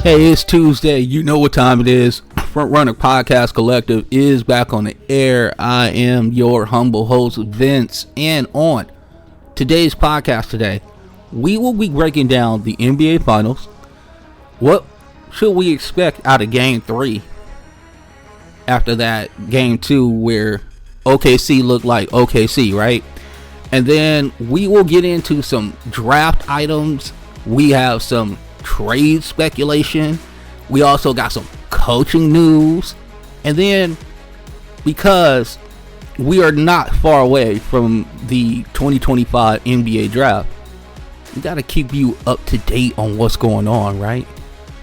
Hey, it's Tuesday. You know what time it is. Front Runner Podcast Collective is back on the air. I am your humble host, Vince. And on today's podcast today, we will be breaking down the NBA Finals. What should we expect out of Game 3 after that Game 2 where OKC looked like OKC, right? And then we will get into some draft items. We have some trade speculation. We also got some coaching news. And then, because we are not far away from the 2025 NBA draft, we got to keep you up to date on what's going on, right?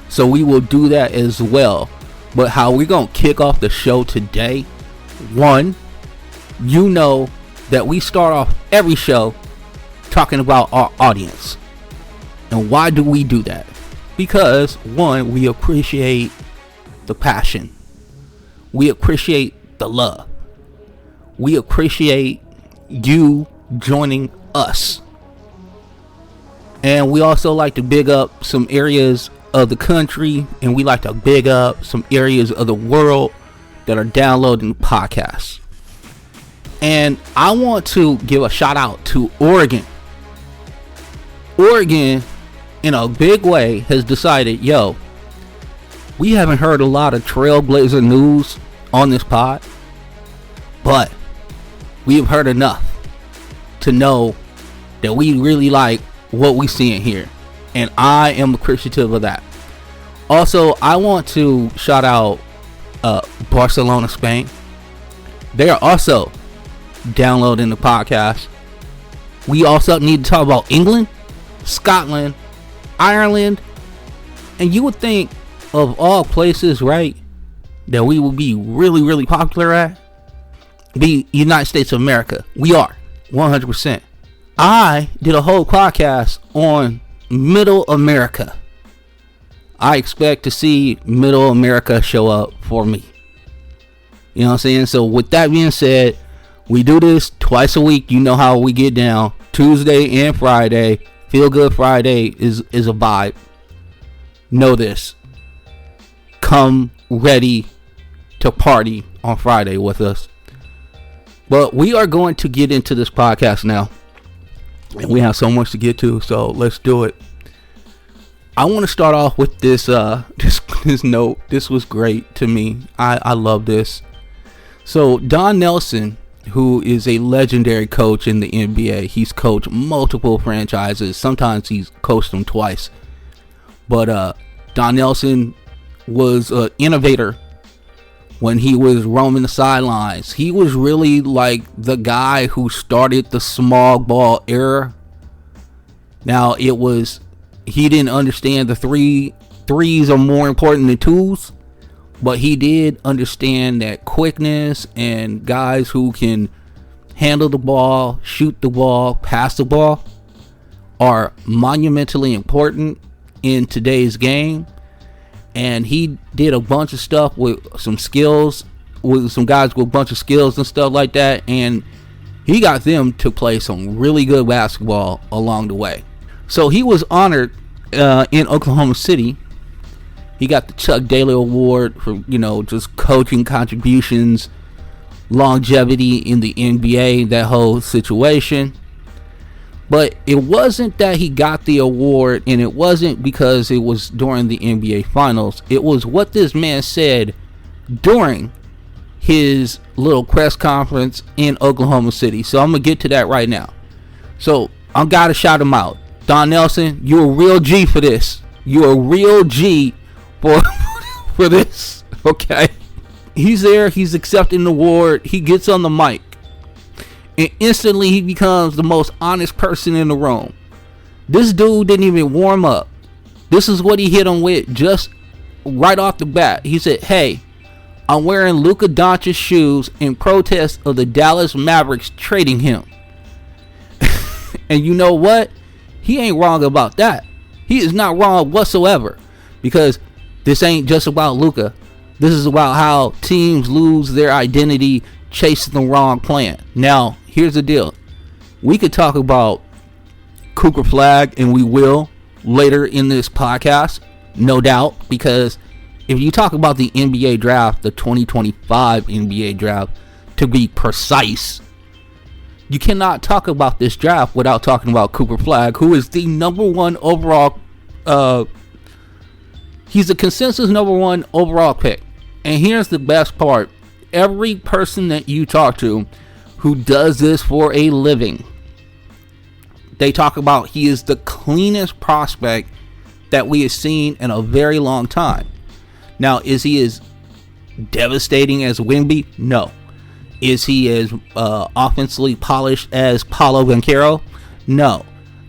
So we will do that as well. But how we're going to kick off the show today, one, you know that we start off every show talking about our audience. And why do we do that? Because, one, we appreciate the passion. We appreciate the love. We appreciate you joining us. And we also like to big up some areas of the country, and we like to big up some areas of the world that are downloading the podcast. And I want to give a shout out to Oregon. Oregon, in a big way, has decided, we haven't heard a lot of Trailblazer news on this pod, but we have heard enough to know that we really like what we seeing here. And I am appreciative of that. Also, I want to shout out Barcelona, Spain. They are also downloading the podcast. We also need to talk about England, Scotland, Ireland, and you would think of all places, right, that we would be really, really popular at, the United States of America. We are 100%. I did a whole podcast on Middle America. I expect to see Middle America show up for me. You know what I'm saying? So with that being said, we do this twice a week. You know how we get down. Tuesday and Friday. Feel Good Friday is a vibe. Know this. Come ready to party on Friday with us. But we are going to get into this podcast now. And we have so much to get to, so let's do it. I want to start off with this this note. This was great to me. I love this. So Don Nelson, who is a legendary coach in the NBA. He's coached multiple franchises. Sometimes he's coached them twice. But Don Nelson was an innovator when he was roaming the sidelines. He was really like the guy who started the small ball era. Now, he didn't understand the threes are more important than twos. But he did understand that quickness and guys who can handle the ball, shoot the ball, pass the ball are monumentally important in today's game. And he did a bunch of stuff with some skills, with some guys with a bunch of skills and stuff like that. And he got them to play some really good basketball along the way. So he was honored in Oklahoma City. He got the Chuck Daly Award for, just coaching contributions, longevity in the NBA, that whole situation. But it wasn't that he got the award, and it wasn't because it was during the NBA Finals. It was what this man said during his little press conference in Oklahoma City. So I'm going to get to that right now. So I got to shout him out. Don Nelson, you're a real G for this. You're a real G for this, okay? He's there, he's accepting the award, he gets on the mic, and instantly he becomes the most honest person in the room. This dude didn't even warm up. This is what he hit him with just right off the bat. He said, hey, I'm wearing Luka Dončić shoes in protest of the Dallas Mavericks trading him. And you know what? He ain't wrong about that. He is not wrong whatsoever, because this ain't just about Luka. This is about how teams lose their identity chasing the wrong plan. Now, here's the deal. We could talk about Cougar Flag, and we will later in this podcast. no doubt, because if you talk about the NBA draft, the 2025 NBA draft, to be precise, you cannot talk about this draft without talking about Cooper Flagg, who is the number one overall. He's the consensus number one overall pick. And here's the best part. Every person that you talk to who does this for a living, they talk about he is the cleanest prospect that we have seen in a very long time. Now, is he as devastating as Wemby? No. Is he as offensively polished as Paolo Banchero? No.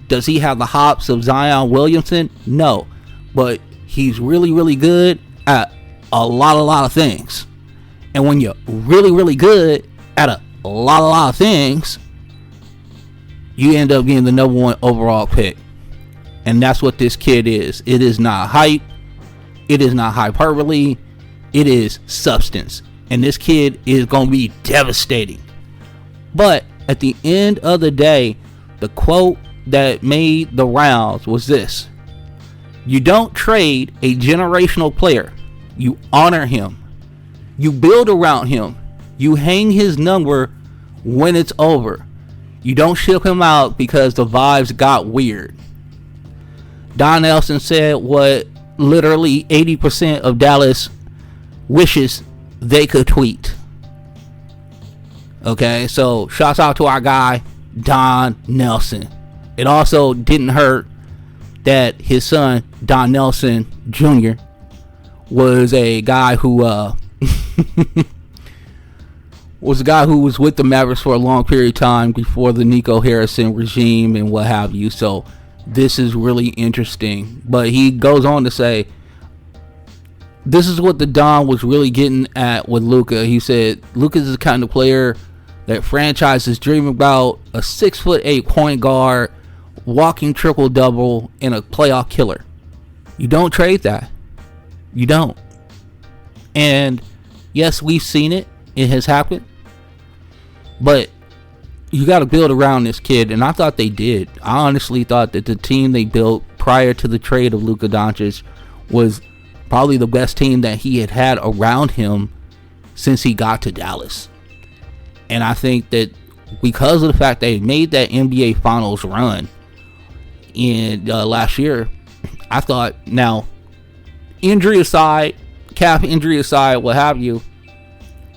Does he have the hops of Zion Williamson? No. But he's really, really good at a lot of things. And when you're really, really good at a lot of things, you end up getting the number one overall pick. And that's what this kid is. It is not hype. It is not hyperbole. It is substance. And this kid is going to be devastating. But at the end of the day, the quote that made the rounds was this: you don't trade a generational player. You honor him. You build around him. You hang his number when it's over. You don't ship him out because the vibes got weird. Don Nelson said what literally 80% of Dallas wishes they could tweet. Okay, so shouts out to our guy Don Nelson. It also didn't hurt that his son Don Nelson Jr. was a guy who was with the Mavericks for a long period of time before the Nico Harrison regime and what have you. So this is really interesting. But he goes on to say, this is what the Don was really getting at with Luka. He said, Luka is the kind of player that franchises dream about, a 6'8" point guard, walking triple-double, and a playoff killer. You don't trade that. You don't. And yes, we've seen it. It has happened. But you got to build around this kid, and I thought they did. I honestly thought that the team they built prior to the trade of Luka Dončić was probably the best team that he had had around him since he got to Dallas. And I think that because of the fact they made that NBA Finals run in last year, I thought, now, injury aside, calf injury aside, what have you,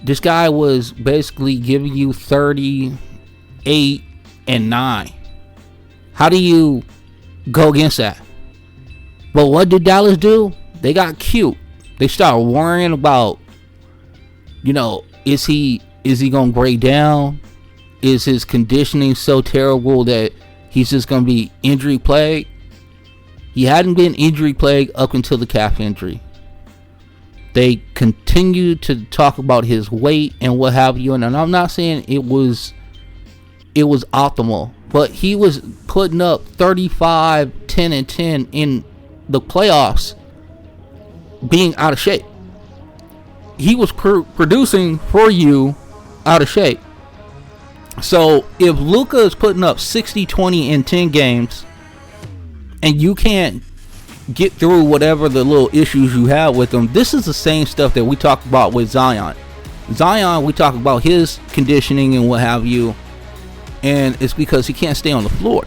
this guy was basically giving you 38 and 9. How do you go against that? But what did Dallas do? They got cute. They started worrying about, is he going to break down? Is his conditioning so terrible that he's just going to be injury plagued? He hadn't been injury plagued up until the calf injury. They continued to talk about his weight and what have you. And I'm not saying it was optimal, but he was putting up 35, 10, and 10 in the playoffs being out of shape. He was producing for you out of shape. So if Luka is putting up 60, 20, and 10 games, and you can't get through whatever the little issues you have with him, this is the same stuff that we talked about with Zion. Zion, we talk about his conditioning and what have you, and it's because he can't stay on the floor.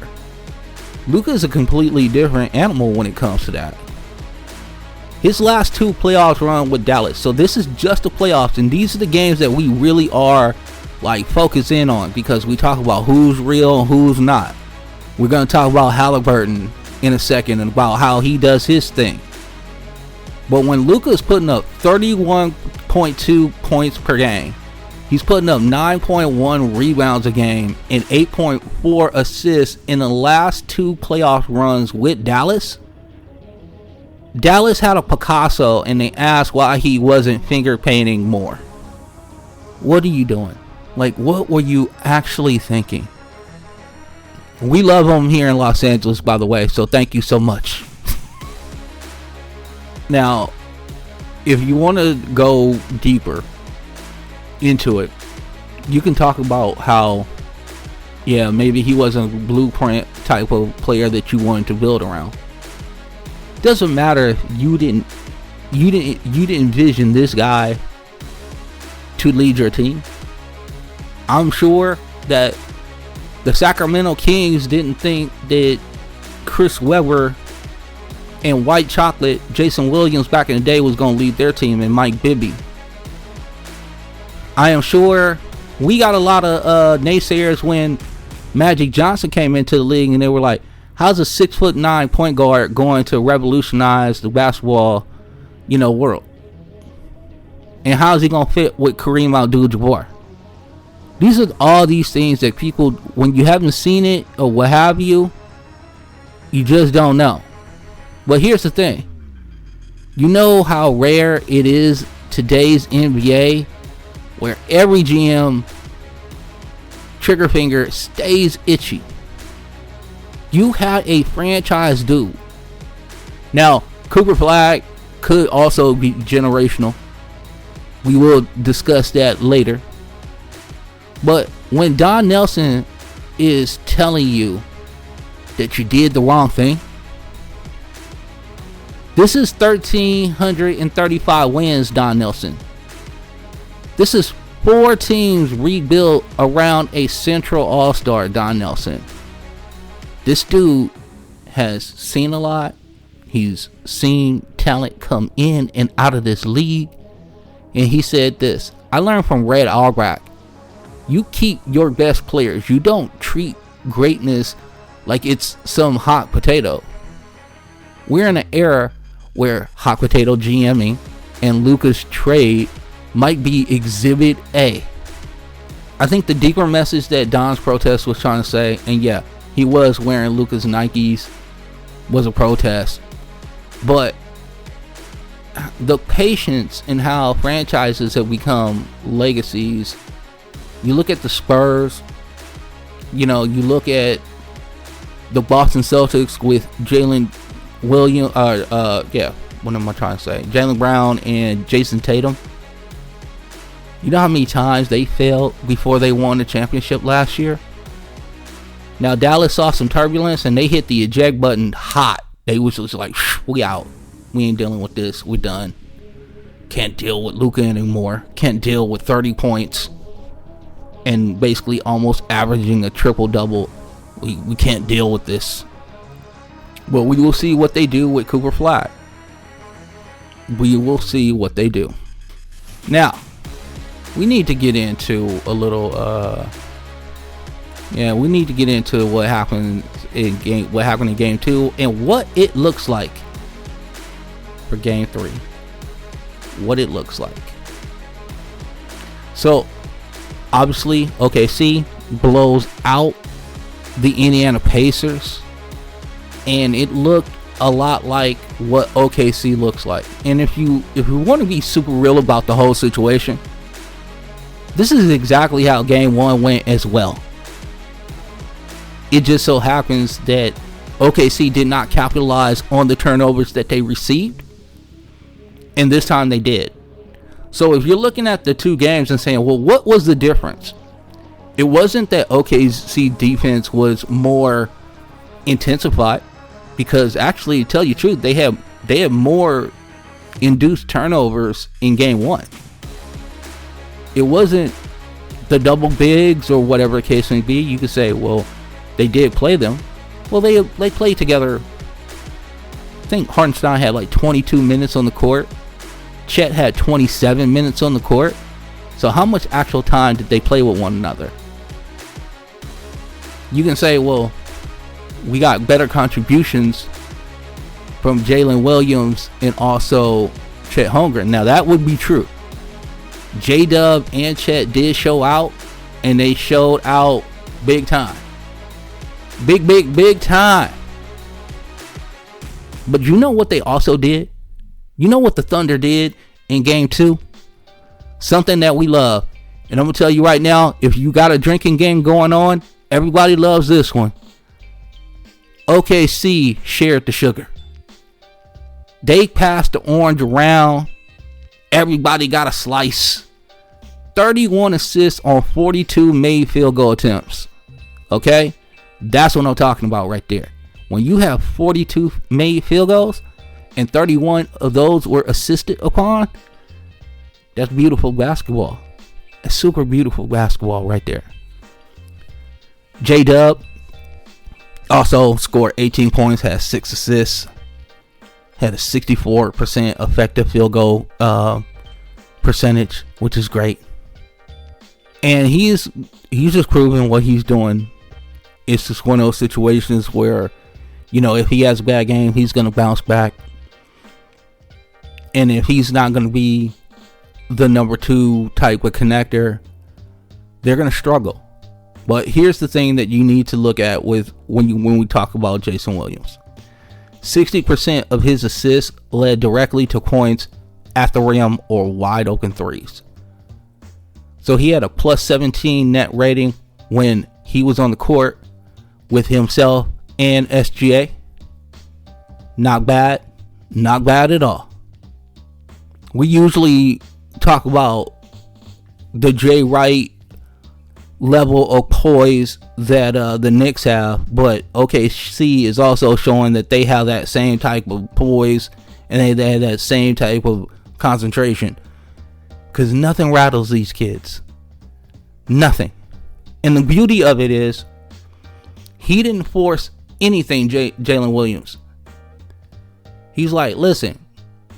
Luka is a completely different animal when it comes to that. His last two playoffs run with Dallas. So this is just the playoffs, and these are the games that we really are focus in on, because we talk about who's real and who's not. We're going to talk about Halliburton in a second and about how he does his thing. But when Luka is putting up 31.2 points per game, he's putting up 9.1 rebounds a game and 8.4 assists in the last two playoff runs with Dallas. Dallas had a Picasso and they asked why he wasn't finger painting more. What are you doing? What were you actually thinking? We love him here in Los Angeles, by the way, so thank you so much. Now, if you want to go deeper into it, you can talk about how, maybe he wasn't a blueprint type of player that you wanted to build around. Doesn't matter if you didn't envision this guy to lead your team. I'm sure that the Sacramento Kings didn't think that Chris Webber and White Chocolate, Jason Williams back in the day, was going to lead their team, and Mike Bibby. I am sure we got a lot of naysayers when Magic Johnson came into the league, and they were like, how's a 6'9" point guard going to revolutionize the basketball, world? And how's he going to fit with Kareem Abdul-Jabbar? These are all these things that people, when you haven't seen it or what have you, you just don't know. But here's the thing. You know how rare it is today's NBA, where every GM trigger finger stays itchy. You had a franchise dude. Now, Cooper Flag could also be generational. We will discuss that later. But when Don Nelson is telling you that you did the wrong thing, this is 1,335 wins, Don Nelson. This is 4 teams rebuilt around a central all-star, Don Nelson. This dude has seen a lot. He's seen talent come in and out of this league. And he said this: I learned from Red Auerbach, you keep your best players. You don't treat greatness like it's some hot potato. We're in an era where hot potato GMing and Luka's trade might be exhibit A. I think the deeper message that Don's protest was trying to say, and yeah, he was wearing Luka's Nikes, was a protest. But the patience in how franchises have become legacies. You look at the Spurs, you look at the Boston Celtics with Jalen Williams, what am I trying to say? Jaylen Brown and Jason Tatum. You know how many times they failed before they won the championship last year? Now, Dallas saw some turbulence and they hit the eject button hot. They was just like, we out. We ain't dealing with this. We're done. Can't deal with Luka anymore. Can't deal with 30 points and basically almost averaging a triple-double. We can't deal with this. But we will see what they do with Cooper Flag. We will see what they do. Now, we need to get into a little we need to get into what happened in game 2 and what it looks like for game 3. What it looks like. So obviously OKC blows out the Indiana Pacers, and it looked a lot like what OKC looks like. And if you want to be super real about the whole situation, this is exactly how game 1 went as well. It just so happens that OKC did not capitalize on the turnovers that they received, and this time they did. So if you're looking at the two games and saying, well, what was the difference? It wasn't that OKC defense was more intensified, because actually, to tell you the truth, they have more induced turnovers in game 1. It wasn't the double bigs or whatever the case may be. You could say, well, they did play them. Well, they played together. I think Hartenstein had like 22 minutes on the court. Chet had 27 minutes on the court. So how much actual time did they play with one another? You can say, well, we got better contributions from Jalen Williams and also Chet Holmgren. Now, that would be true. J-Dub and Chet did show out, and they showed out big time. Big time. But you know what they also did? You know what the Thunder did in game 2? Something that we love. And I'm going to tell you right now, if you got a drinking game going on, everybody loves this one. OKC shared the sugar. They passed the orange around. Everybody got a slice. 31 assists on 42 made field goal attempts. Okay? That's what I'm talking about right there. When you have 42 made field goals, and 31 of those were assisted upon. That's beautiful basketball. That's super beautiful basketball right there. J-Dub also scored 18 points, had 6 assists, had a 64% effective field goal percentage, which is great. And he's just proving what he's doing. It's just one of those situations where, you know, if he has a bad game, he's going to bounce back. And if he's not going to be the number 2 type of connector, they're going to struggle. But here's the thing that you need to look at with when we talk about Jason Williams. 60% of his assists led directly to points at the rim or wide open threes. So he had a plus 17 net rating when he was on the court with himself and SGA. Not bad. Not bad at all. We usually talk about the Jay Wright level of poise that the Knicks have, but OKC is also showing that they have that same type of poise and they have that same type of concentration, because nothing rattles these kids. Nothing. And the beauty of it is he didn't force anything. Jalen Williams, he's like, listen,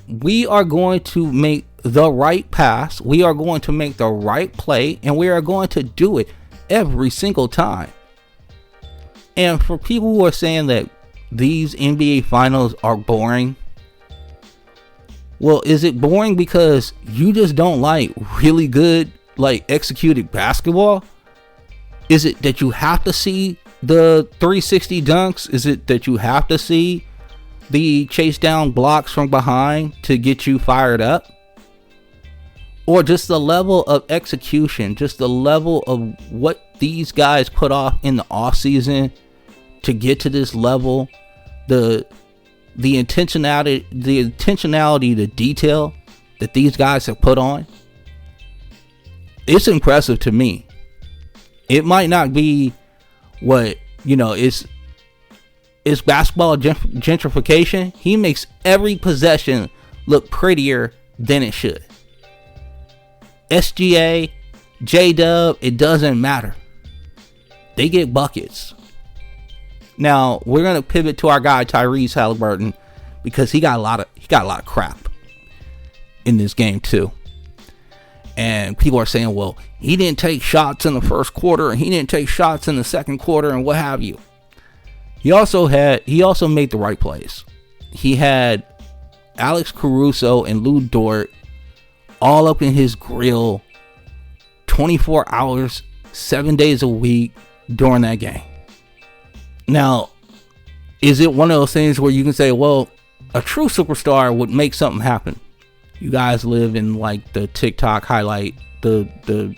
we are going to make the right pass, we are going to make the right play, and we are going to do it every single time. And for people who are saying that these NBA finals are boring, well, is it boring because you just don't like really good, like, executed basketball? Is it that you have to see the 360 dunks? Is it that you have to see the chase down blocks from behind to get you fired up? Or just the level of execution, just the level of what these guys put off in the off season to get to this level, the intentionality, the detail that these guys have put on. It's impressive to me. It might not be what, you know, it's basketball gentrification. He makes every possession look prettier than it should. SGA, J-Dub, it doesn't matter. They get buckets. Now we're gonna pivot to our guy Tyrese Halliburton, because he got a lot of crap in this game too. And people are saying, well, he didn't take shots in the first quarter and he didn't take shots in the second quarter and what have you. He also made the right plays. He had Alex Caruso and Lou Dort all up in his grill 24 hours, 7 days a week during that game. Now, is it one of those things where you can say, well, a true superstar would make something happen? You guys live in like the TikTok highlight, the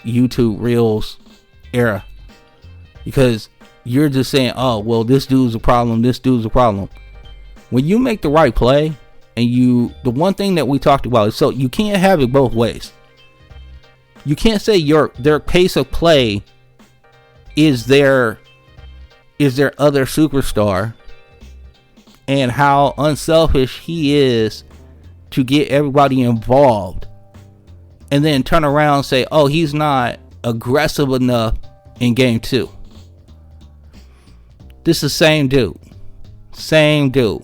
YouTube Reels era, because you're just saying, oh, well, this dude's a problem, this dude's a problem. When you make the right play, and the one thing that we talked about is, so you can't have it both ways. You can't say their pace of play is their other superstar, and how unselfish he is to get everybody involved, and then turn around and say, oh, he's not aggressive enough in game 2. This is the same dude.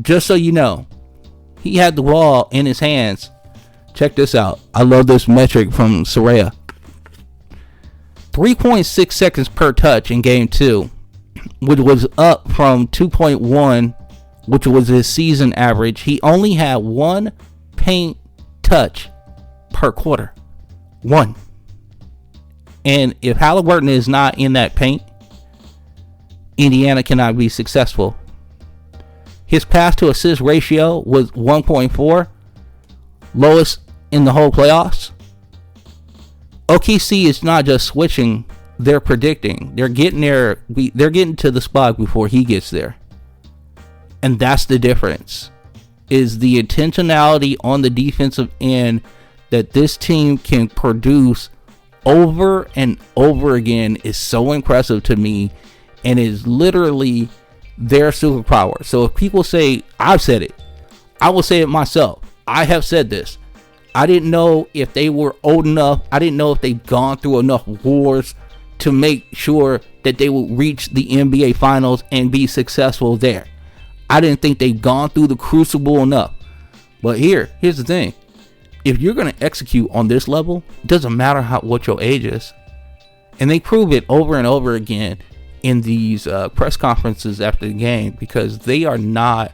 Just so you know, he had the ball in his hands. Check this out. I love this metric from Soraya. 3.6 seconds per touch in game 2, which was up from 2.1, which was his season average. He only had 1 paint touch per quarter. 1. And if Halliburton is not in that paint, Indiana cannot be successful. His pass to assist ratio was 1.4, lowest in the whole playoffs. OKC is not just switching, they're predicting. They're getting to the spot before he gets there. And that's the difference. Is the intentionality on the defensive end that this team can produce over and over again is so impressive to me, and is literally their superpower. So if people say, I've said it, I will say it myself. I have said this. I didn't know if they were old enough. I didn't know if they'd gone through enough wars to make sure that they would reach the NBA Finals and be successful there. I didn't think they'd gone through the crucible enough. But here's the thing. If you're going to execute on this level, it doesn't matter what your age is. And they prove it over and over again in these press conferences after the game, because they are not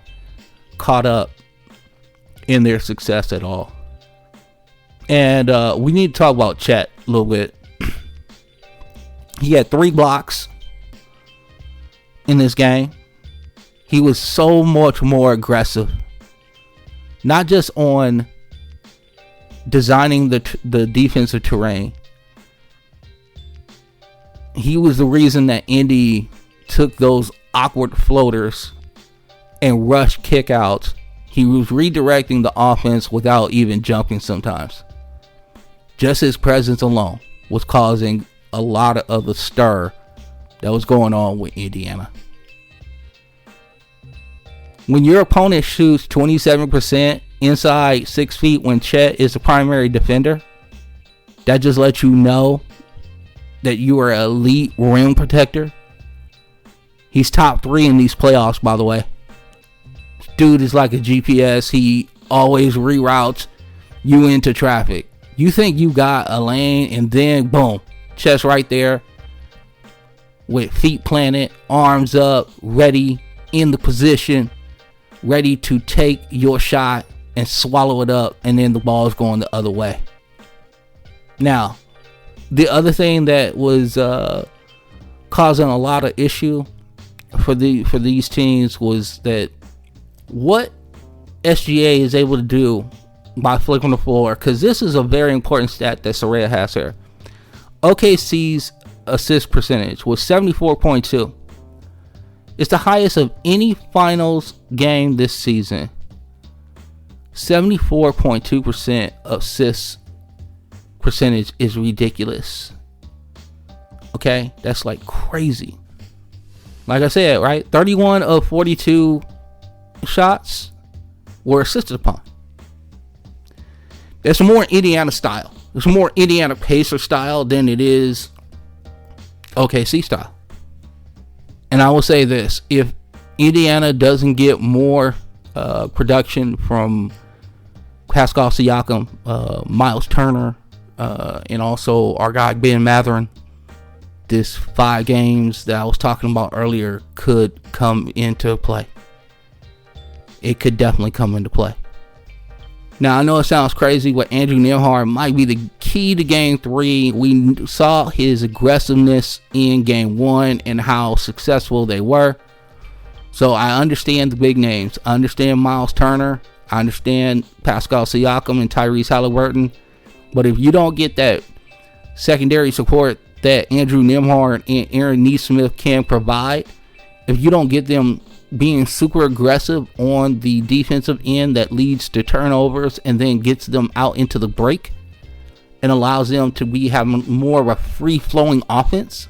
caught up in their success at all. And we need to talk about Chet a little bit. He had 3 blocks in this game. He was so much more aggressive, not just on designing the defensive terrain. He was the reason that Indy took those awkward floaters and rushed kickouts. He was redirecting the offense without even jumping sometimes. Just his presence alone was causing a lot of the stir that was going on with Indiana. When your opponent shoots 27% inside 6 feet when Chet is the primary defender, that just lets you know that you are an elite rim protector. He's top 3 in these playoffs, by the way. This dude is like a GPS. He always reroutes you into traffic. You think you got a lane, and then boom, Chet's right there with feet planted, arms up, ready in the position, ready to take your shot and swallow it up, and then the ball is going the other way. Now, the other thing that was causing a lot of issue for these teams was that what SGA is able to do by flipping the floor, because this is a very important stat that Soraya has here. OKC's assist percentage was 74.2. It's the highest of any finals game this season. 74.2% of assists percentage is ridiculous. Okay, that's like crazy. Like I said, right? 31 of 42 shots were assisted upon. That's more Indiana style. It's more Indiana Pacer style than it is OKC style. And I will say this: if Indiana doesn't get more production from Pascal Siakam, Miles Turner, and also our guy Ben Mathurin, this 5 games that I was talking about earlier could come into play. It could definitely come into play. Now, I know it sounds crazy, but Andrew Nembhard might be the key to Game 3. We saw his aggressiveness in Game 1 and how successful they were. So I understand the big names. I understand Miles Turner. I understand Pascal Siakam and Tyrese Halliburton. But if you don't get that secondary support that Andrew Nembhard and Aaron Nesmith can provide, if you don't get them being super aggressive on the defensive end that leads to turnovers and then gets them out into the break and allows them to be having more of a free-flowing offense,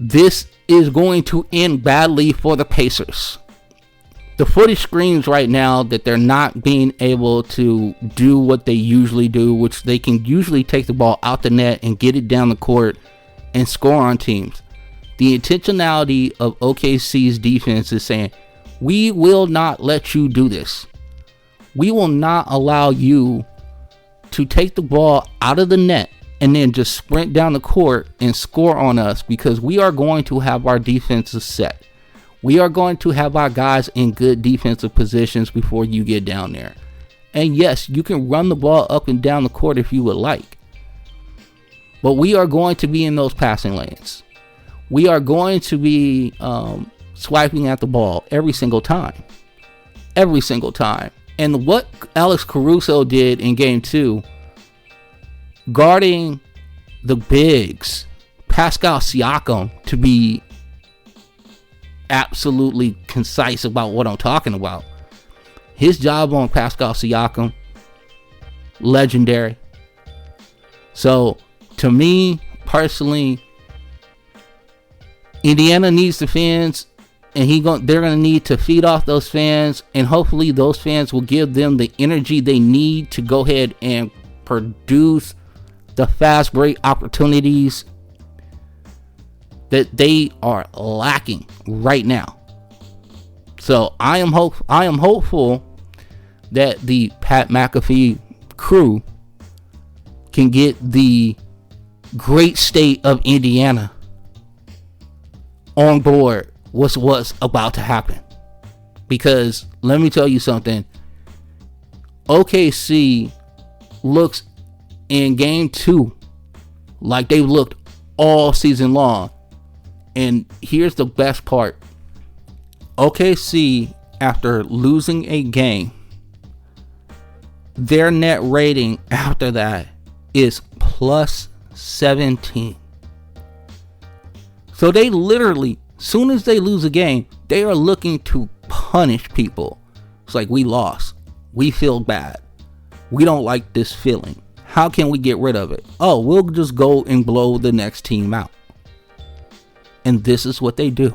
this is going to end badly for the Pacers. The footage screams right now that they're not being able to do what they usually do, which they can usually take the ball out the net and get it down the court and score on teams. The intentionality of OKC's defense is saying, we will not let you do this. We will not allow you to take the ball out of the net and then just sprint down the court and score on us, because we are going to have our defenses set. We are going to have our guys in good defensive positions before you get down there. And yes, you can run the ball up and down the court if you would like. But we are going to be in those passing lanes. We are going to be swiping at the ball every single time. Every single time. And what Alex Caruso did in Game 2, guarding the bigs, Pascal Siakam, to be absolutely concise about what I'm talking about. His job on Pascal Siakam, legendary. So, to me, personally, Indiana needs the fans and they're gonna need to feed off those fans, and hopefully those fans will give them the energy they need to go ahead and produce the fast break opportunities that they are lacking right now. So I am hopeful that the Pat McAfee crew can get the great state of Indiana on board with what's about to happen. Because let me tell you something, OKC looks in game 2 like they've looked all season long. And here's the best part. OKC, after losing a game, their net rating after that is plus 17. So they literally, soon as they lose a game, they are looking to punish people. It's like, we lost. We feel bad. We don't like this feeling. How can we get rid of it? Oh, we'll just go and blow the next team out. And this is what they do.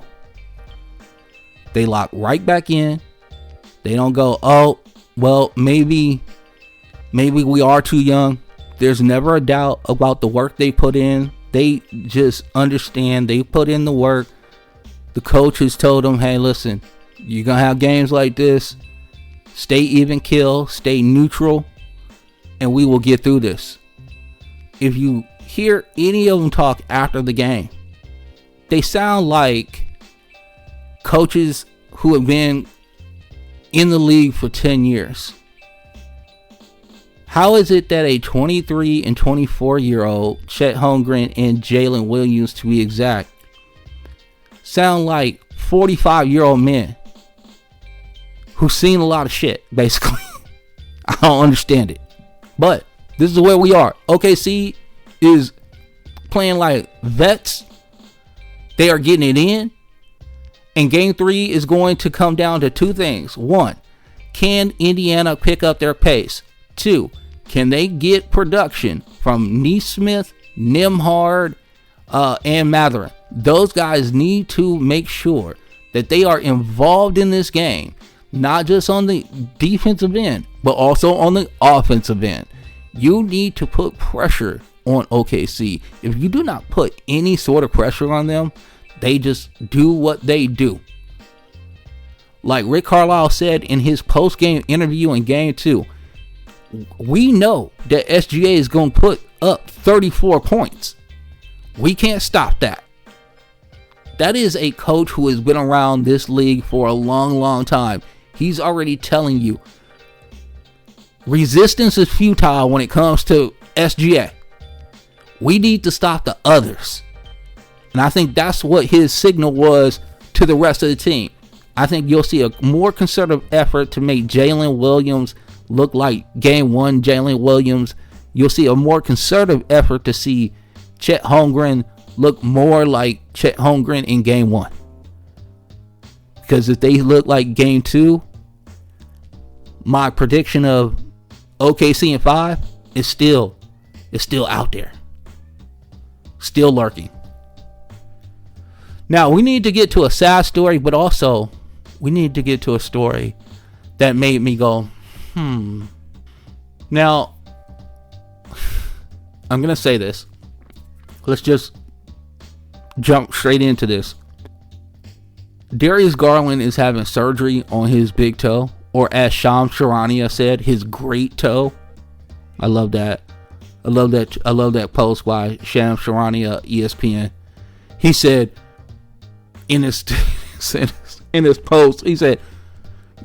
They lock right back in. They don't go, oh, well, maybe we are too young. There's never a doubt about the work they put in. They just understand they put in the work. The coach has told them, hey, listen, you're going to have games like this. Stay even kill, stay neutral, and we will get through this. If you hear any of them talk after the game, they sound like coaches who have been in the league for 10 years. How is it that a 23 and 24-year-old Chet Holmgren and Jalen Williams, to be exact, sound like 45-year-old men who've seen a lot of shit, basically? I don't understand it. But this is where we are. OKC is playing like vets. They are getting it in. And game 3 is going to come down to two things. 1, can Indiana pick up their pace? 2, can they get production from Neesmith, Nembhard, and Mathurin? Those guys need to make sure that they are involved in this game, not just on the defensive end, but also on the offensive end. You need to put pressure on OKC. If you do not put any sort of pressure on them, they just do what they do. Like Rick Carlisle said in his post-game interview in game 2, we know that SGA is going to put up 34 points. We can't stop that. That is a coach who has been around this league for a long, long time. He's already telling you resistance is futile when it comes to SGA. We need to stop the others. And I think that's what his signal was to the rest of the team. I think you'll see a more concerted effort to make Jalen Williams look like game 1 Jalen Williams. You'll see a more concerted effort to see Chet Holmgren look more like Chet Holmgren in game 1. Because if they look like game 2, my prediction of OKC in 5 is still out there. Still lurking. Now, we need to get to a sad story, but also we need to get to a story that made me go, Now, I'm going to say this. Let's just jump straight into this. Darius Garland is having surgery on his big toe, or as Shams Charania said, his great toe. I love that. I love that post by Shams Charania, ESPN. He said in his post, he said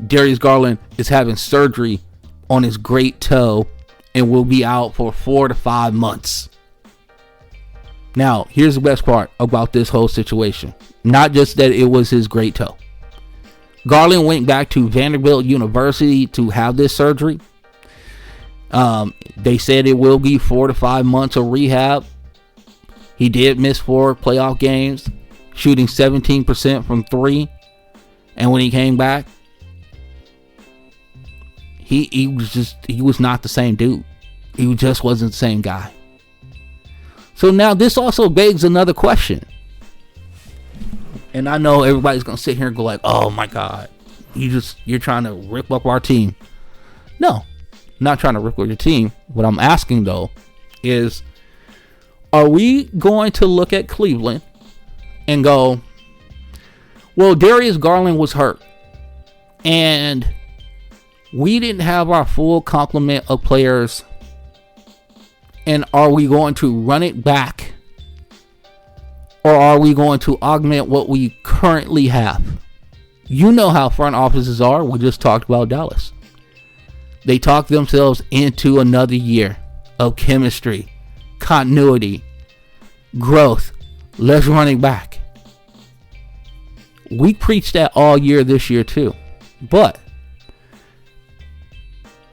Darius Garland is having surgery on his great toe and will be out for 4 to 5 months. Now, here's the best part about this whole situation. Not just that it was his great toe. Garland went back to Vanderbilt University to have this surgery. They said it will be 4 to 5 months of rehab. He did miss 4 playoff games, shooting 17% from 3. And when he came back, he was not the same dude. He just wasn't the same guy. So now this also begs another question. And I know everybody's gonna sit here and go like, "Oh my God, you're trying to rip up our team." No, I'm not trying to rip up your team. What I'm asking though is, are we going to look at Cleveland and go, well, Darius Garland was hurt, and we didn't have our full complement of players, and are we going to run it back? Or are we going to augment what we currently have? You know how front offices are. We just talked about Dallas. They talk themselves into another year of chemistry, continuity, growth. Let's run it back. We preach that all year this year too. But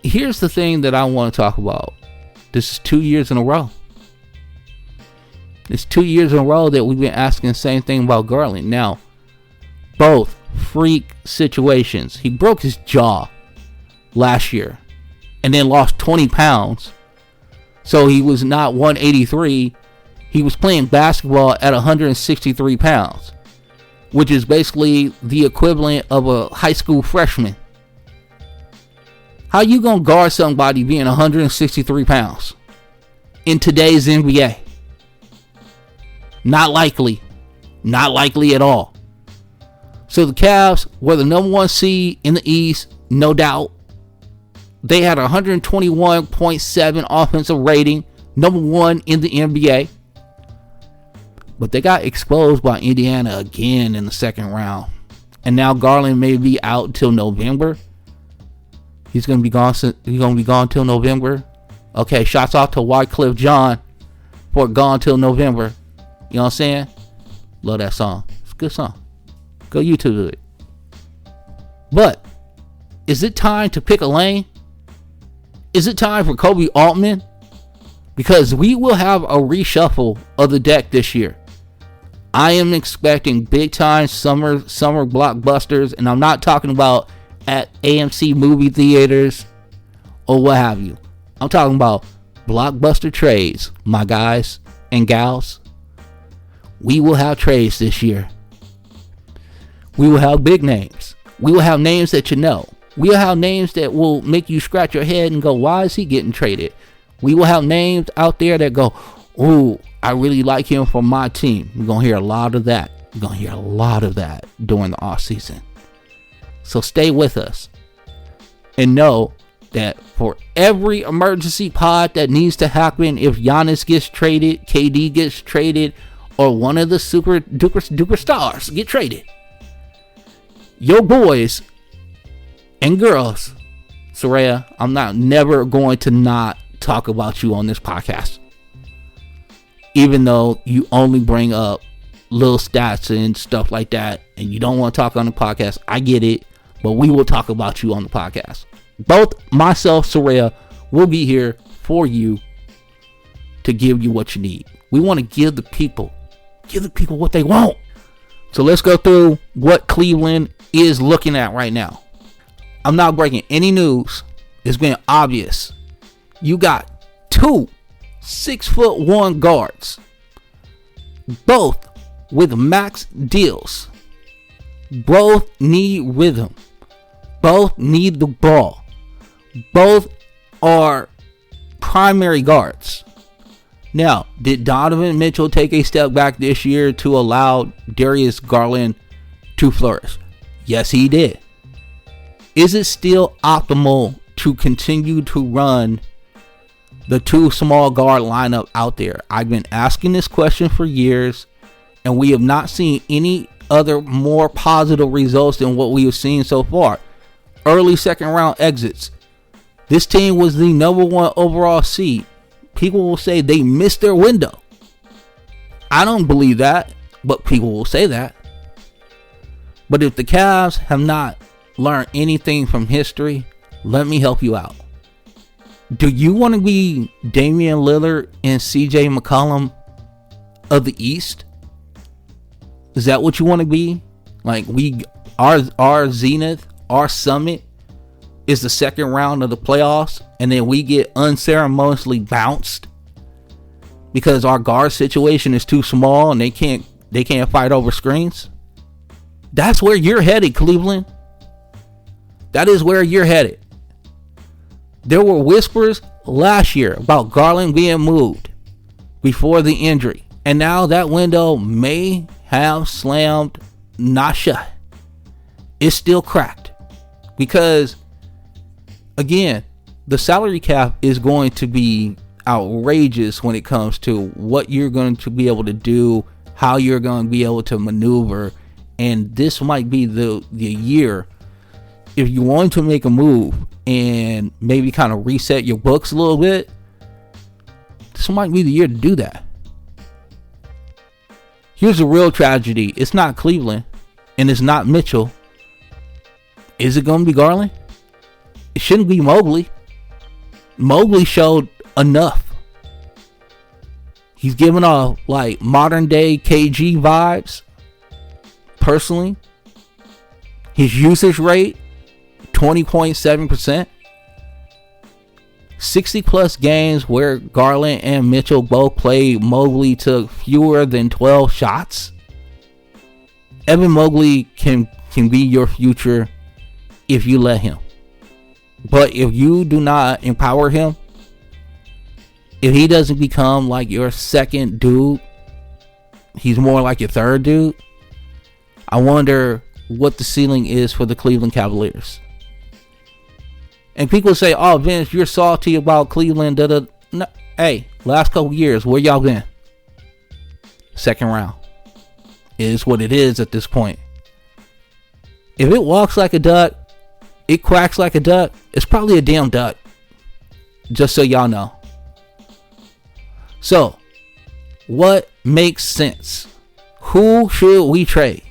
here's the thing that I want to talk about. This is 2 years in a row. It's 2 years in a row that we've been asking the same thing about Garland. Now, both freak situations. He broke his jaw last year and then lost 20 pounds. So he was not 183. He was playing basketball at 163 pounds, which is basically the equivalent of a high school freshman. How you gonna guard somebody being 163 pounds in today's NBA? Not likely. Not likely at all. So the Cavs were the number 1 seed in the East, no doubt. They had 121.7 offensive rating, number 1 in the NBA. But they got exposed by Indiana again in the second round. And now Garland may be out until November. He's gonna be gone till November. Okay, shots off to Wycliffe John for gone till November. You know what I'm saying? Love that song. It's a good song. Go YouTube it. But is it time to pick a lane? Is it time for Kobe Altman? Because we will have a reshuffle of the deck this year. I am expecting big time summer blockbusters, and I'm not talking about at AMC movie theaters or what have you. I'm talking about blockbuster trades, my guys and gals. We will have trades this year. We will have big names. We will have names that you know. We will have names that will make you scratch your head and go, why is he getting traded? We will have names out there that go, ooh, I really like him for my team. We're going to hear a lot of that. We're going to hear a lot of that during the off season. So stay with us and know that for every emergency pod that needs to happen, if Giannis gets traded, KD gets traded, or one of the super duper stars get traded, your boys and girls, Soraya, I'm never going to not talk about you on this podcast. Even though you only bring up little stats and stuff like that, and you don't want to talk on the podcast, I get it, but we will talk about you on the podcast. Both myself, Soraya, will be here for you to give you what you need. We want to give the people what they want. So let's go through what Cleveland is looking at right now. I'm not breaking any news. It's been obvious. You got 2 6'1" guards, both with max deals. Both need rhythm. Both need the ball. Both are primary guards. Now, did Donovan Mitchell take a step back this year to allow Darius Garland to flourish? Yes, he did. Is it still optimal to continue to run the 2 small guard lineup out there? I've been asking this question for years, and we have not seen any other more positive results than what we have seen so far. Early second round exits. This team was the number 1 overall seed. People will say they missed their window. I don't believe that, but people will say that. But if the Cavs have not learned anything from history, let me help you out. Do you want to be Damian Lillard and CJ McCollum of the East? Is that what you want to be? Like our zenith, our summit is the second round of the playoffs, and then we get unceremoniously bounced because our guard situation is too small and they can't fight over screens? That's where you're headed, Cleveland. That is where you're headed. There were whispers last year about Garland being moved before the injury. And now that window may have slammed, not shut. It's still cracked. Because, again, the salary cap is going to be outrageous when it comes to what you're going to be able to do, how you're going to be able to maneuver. And this might be the year, if you want to make a move and maybe kind of reset your books a little bit, this might be the year to do that. Here's the real tragedy. It's not Cleveland and it's not Mitchell. Is it going to be Garland? It shouldn't be Mobley. Mobley showed enough. He's giving off like modern day KG vibes. Personally, his usage rate 20.7%. 60 plus games where Garland and Mitchell both played. Mobley took fewer than 12 shots. Evan Mobley can be your future if you let him. But if you do not empower him, if he doesn't become like your second dude, he's more like your third dude. I wonder what the ceiling is for the Cleveland Cavaliers. And people say, oh, Vince, you're salty about Cleveland. No. Hey, last couple years, where y'all been? Second round. It is what it is at this point. If it walks like a duck, it quacks like a duck, it's probably a damn duck. Just so y'all know. So, what makes sense? Who should we trade?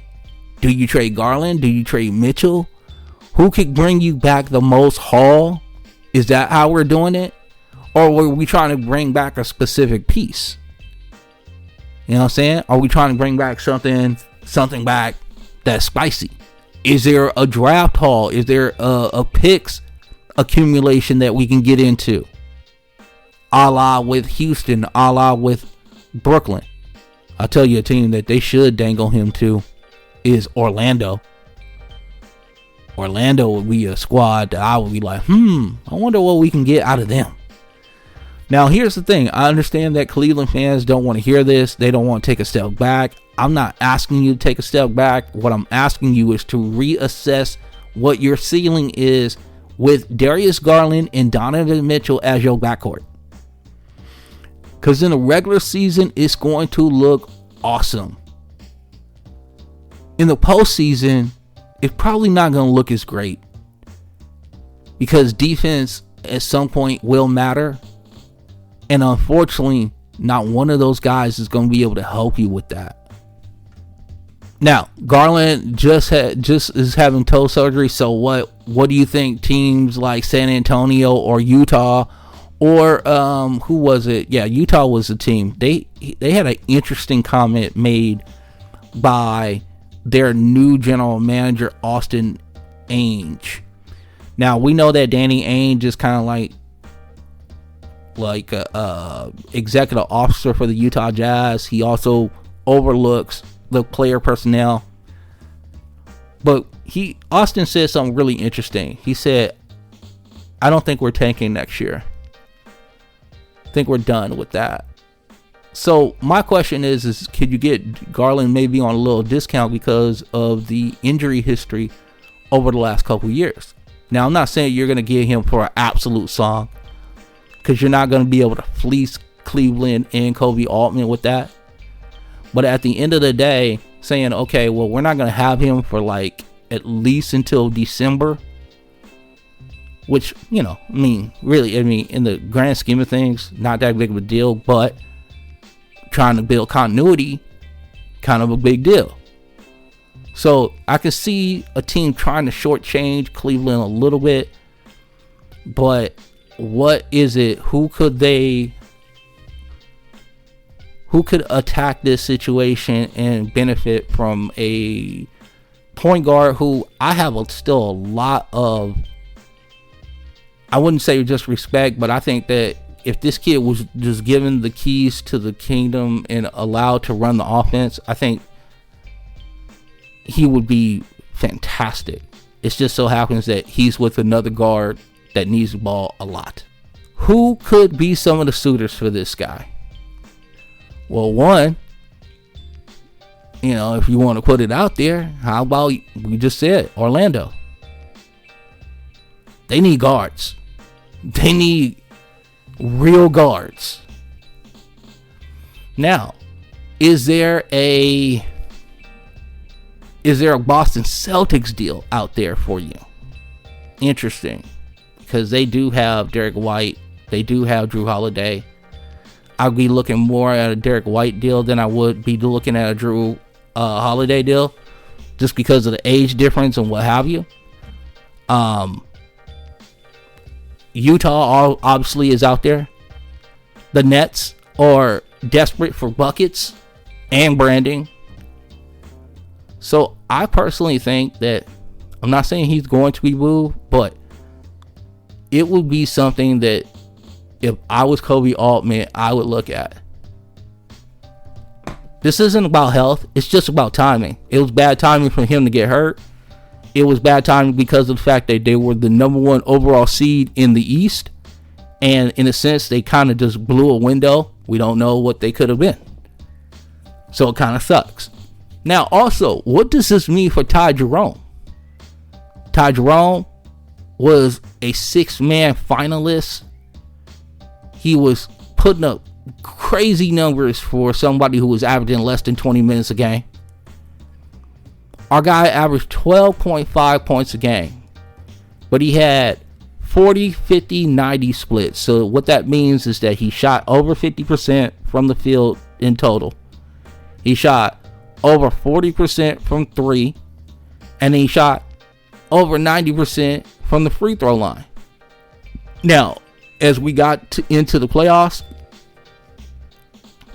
Do you trade Garland? Do you trade Mitchell? Who could bring you back the most haul? Is that how we're doing it? Or were we trying to bring back a specific piece? You know what I'm saying? Are we trying to bring back something back that's spicy? Is there a draft haul? Is there a picks accumulation that we can get into? A la with Houston, a la with Brooklyn. I'll tell you a team that they should dangle him to is Orlando. Orlando would be a squad that I would be like, I wonder what we can get out of them. Now, here's the thing. I understand that Cleveland fans don't want to hear this. They don't want to take a step back. I'm not asking you to take a step back. What I'm asking you is to reassess what your ceiling is with Darius Garland and Donovan Mitchell as your backcourt. Because in the regular season, it's going to look awesome. In the postseason, it's probably not going to look as great. Because defense at some point will matter. And unfortunately, not one of those guys is going to be able to help you with that. Now, Garland just is having toe surgery. So what do you think teams like San Antonio or Utah or who was it? Yeah, Utah was the team. They had an interesting comment made by their new general manager, Austin Ainge. Now, we know that Danny Ainge is kind of like executive officer for the Utah Jazz. He also overlooks the player personnel. But Austin said something really interesting. He said, I don't think we're tanking next year. I think we're done with that. So my question is can you get Garland maybe on a little discount because of the injury history over the last couple years? Now, I'm not saying you're going to get him for an absolute song, because you're not going to be able to fleece Cleveland and Kobe Altman with that. But at the end of the day, saying, okay, well, we're not going to have him for like at least until December. Which, you know, really, in the grand scheme of things, not that big of a deal. But trying to build continuity, kind of a big deal. So I can see a team trying to shortchange Cleveland a little bit. But what is it? Who could attack this situation and benefit from a point guard who I have still a lot of, I wouldn't say just respect, but I think that if this kid was just given the keys to the kingdom and allowed to run the offense, I think he would be fantastic. It just so happens that he's with another guard that needs the ball a lot. Who could be some of the suitors for this guy? Well, one, if you want to put it out there, how about we just said Orlando? They need guards. They need real guards. Now, is there a Boston Celtics deal out there for you? Interesting, because they do have Derek White. They do have Drew Holiday. I'd be looking more at a Derek White deal than I would be looking at a Drew Holiday deal, just because of the age difference and what have you. Utah obviously is out there. The Nets are desperate for buckets and branding. So I personally think that, I'm not saying he's going to be moved, but it would be something that if I was Kobe Altman, I would look at. This isn't about health. It's just about timing. It was bad timing for him to get hurt. It was bad timing because of the fact that they were the number one overall seed in the East. And in a sense, they kind of just blew a window. We don't know what they could have been. So it kind of sucks. Now, also, what does this mean for Ty Jerome? Ty Jerome was a 6-man finalist. He was putting up crazy numbers for somebody who was averaging less than 20 minutes a game. Our guy averaged 12.5 points a game, but he had 40, 50, 90 splits. So what that means is that he shot over 50% from the field in total. He shot over 40% from 3, and he shot over 90% from the free throw line. Now, as we got into the playoffs,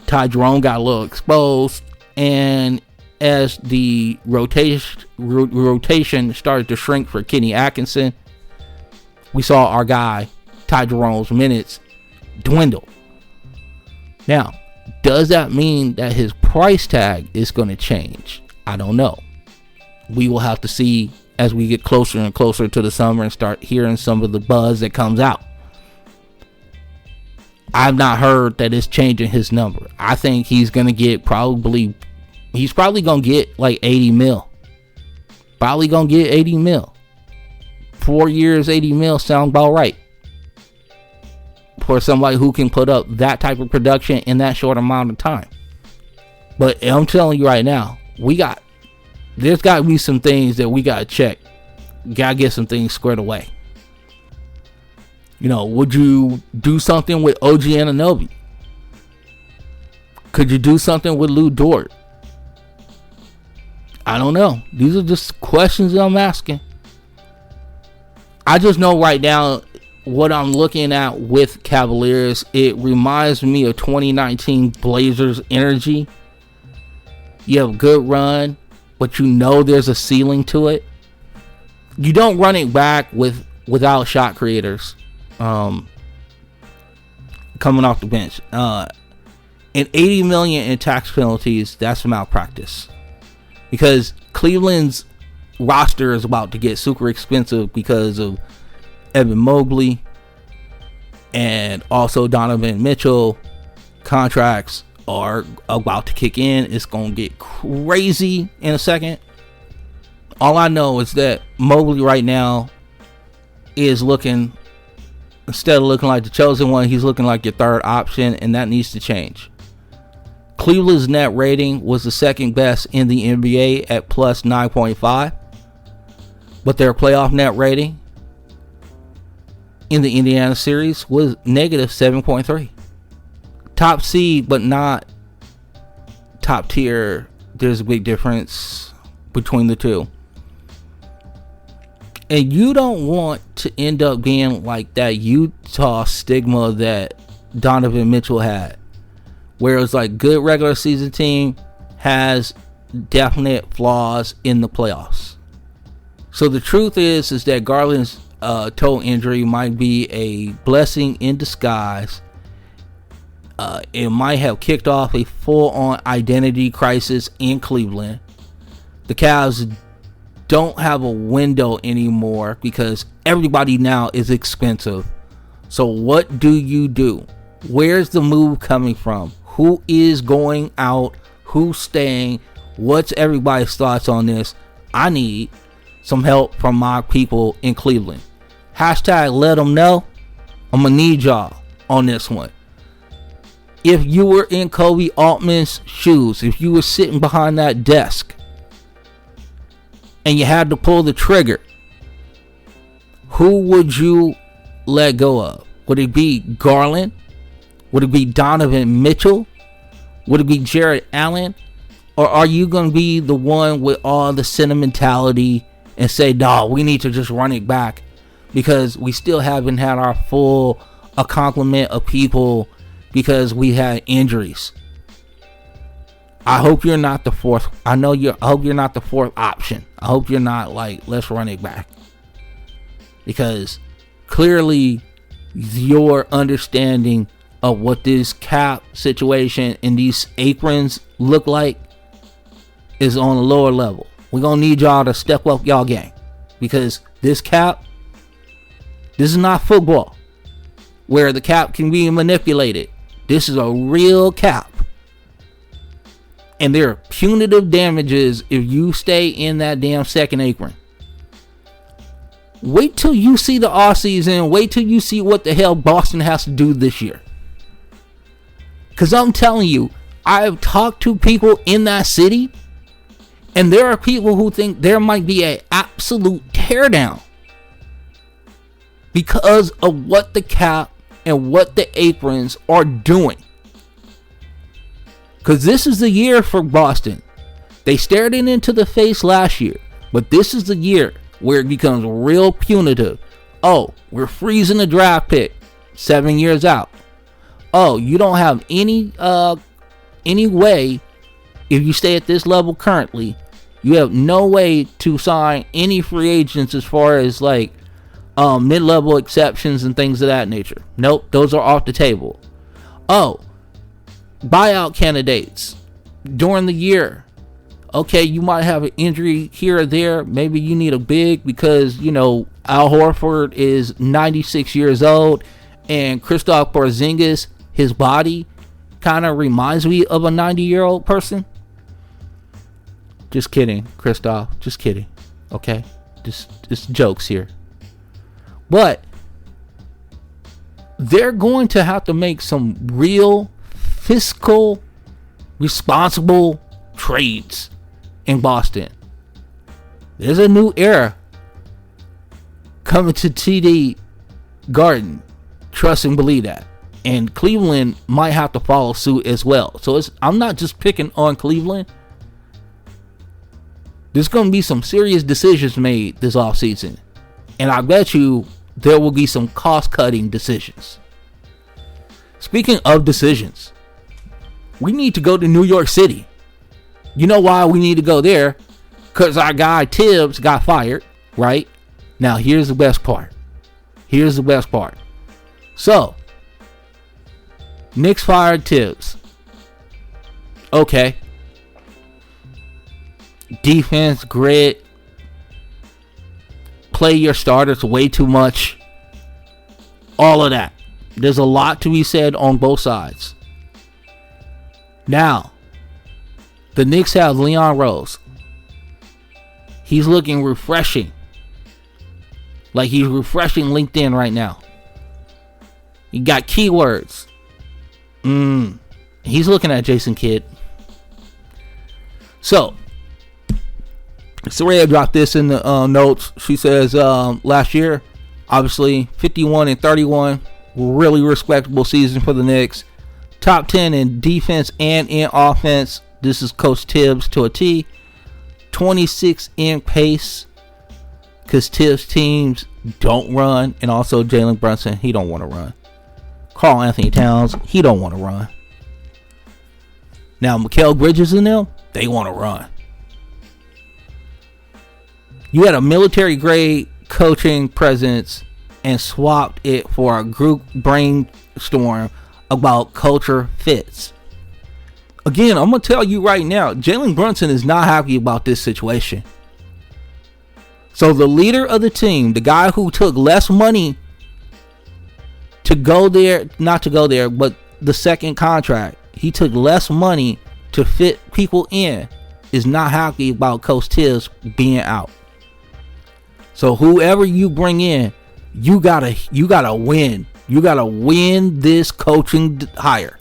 Ty Jerome got a little exposed, and as the rotation started to shrink for Kenny Atkinson, we saw our guy Ty Jerome's minutes dwindle. Now, does that mean that his price tag is going to change? I don't know. We will have to see as we get closer and closer to the summer and start hearing some of the buzz that comes out. I've not heard that it's changing his number. I think he's going to get he's probably going to get like 80 mil. Probably going to get 80 mil. 4 years, 80 mil sound about right. For somebody who can put up that type of production in that short amount of time. But I'm telling you right now, there's got to be some things that we got to check. Got to get some things squared away. Would you do something with OG Anunoby? Could you do something with Lou Dort? I don't know. These are just questions that I'm asking. I just know right now what I'm looking at with Cavaliers, it reminds me of 2019 Blazers energy. You have a good run, but there's a ceiling to it. You don't run it back without shot creators coming off the bench. And $80 million in tax penalties, that's malpractice. Because Cleveland's roster is about to get super expensive because of Evan Mobley and also Donovan Mitchell. Contracts are about to kick in. It's going to get crazy in a second. All I know is that Mobley right now is looking, instead of looking like the chosen one, he's looking like your third option, and that needs to change. Cleveland's net rating was the second best in the NBA at plus 9.5. But their playoff net rating in the Indiana series was negative 7.3. Top seed, but not top tier. There's a big difference between the two. And you don't want to end up being like that Utah stigma that Donovan Mitchell had, where it's like good regular season team has definite flaws in the playoffs. So the truth is that Garland's toe injury might be a blessing in disguise. It might have kicked off a full-on identity crisis in Cleveland. The Cavs don't have a window anymore because everybody now is expensive. So what do? Where's the move coming from? Who is going out? Who's staying? What's everybody's thoughts on this? I need some help from my people in Cleveland. Hashtag let them know. I'm going to need y'all on this one. If you were in Kobe Altman's shoes, if you were sitting behind that desk and you had to pull the trigger, who would you let go of? Would it be Garland? Would it be Donovan Mitchell? Would it be Jared Allen? Or are you going to be the one with all the sentimentality and say, no, we need to just run it back because we still haven't had our full complement of people because we had injuries? I hope you're not the fourth. I hope you're not the fourth option. I hope you're not like, let's run it back. Because clearly your understanding of what this cap situation and these aprons look like is on a lower level. We're going to need y'all to step up y'all game. Because this cap, this is not football where the cap can be manipulated. This is a real cap. And there are punitive damages if you stay in that damn second apron. Wait till you see the offseason. Wait till you see what the hell Boston has to do this year. Because I'm telling you, I've talked to people in that city, and there are people who think there might be an absolute teardown because of what the cap and what the aprons are doing. Because this is the year for Boston. They stared it into the face last year, but this is the year where it becomes real punitive. Oh, we're freezing the draft pick 7 years out. Oh, you don't have any way, if you stay at this level currently, you have no way to sign any free agents as far as like mid-level exceptions and things of that nature. Nope, those are off the table. Oh, buyout candidates during the year. Okay, you might have an injury here or there. Maybe you need a big because, Al Horford is 96 years old and Kristaps Porzingis, his body kind of reminds me of a 90-year-old person. Just kidding, Kristaps. Just kidding. Okay? Just jokes here. But they're going to have to make some real fiscal responsible trades in Boston. There's a new era coming to TD Garden. Trust and believe that. And Cleveland might have to follow suit as well. So I'm not just picking on Cleveland. There's going to be some serious decisions made this offseason. And I bet you there will be some cost-cutting decisions. Speaking of decisions, we need to go to New York City. You know why we need to go there? Because our guy Tibbs got fired, right? Now, here's the best part. So, Knicks fired Tibbs. Okay. Defense, grit. Play your starters way too much. All of that. There's a lot to be said on both sides. Now, the Knicks have Leon Rose. He's looking refreshing. Like he's refreshing LinkedIn right now. He got keywords. He's looking at Jason Kidd. So, Saraya dropped this in the notes. She says last year, obviously 51-31, really respectable season for the Knicks. Top 10 in defense and in offense. This is Coach Tibbs to a T. 26 in pace, because Tibbs teams don't run, and also Jalen Brunson, he don't want to run. Karl Anthony Towns, he don't want to run. Now Mikal Bridges and them, they want to run. You had a military grade coaching presence and swapped it for a group brainstorm about culture fits. Again, I'm going to tell you right now, Jalen Brunson is not happy about this situation. So the leader of the team, the guy who took less money to go there, not to go there, but the second contract, he took less money to fit people in, is not happy about Coach Tibbs being out. So whoever you bring in, you gotta win. You gotta win this coaching hire.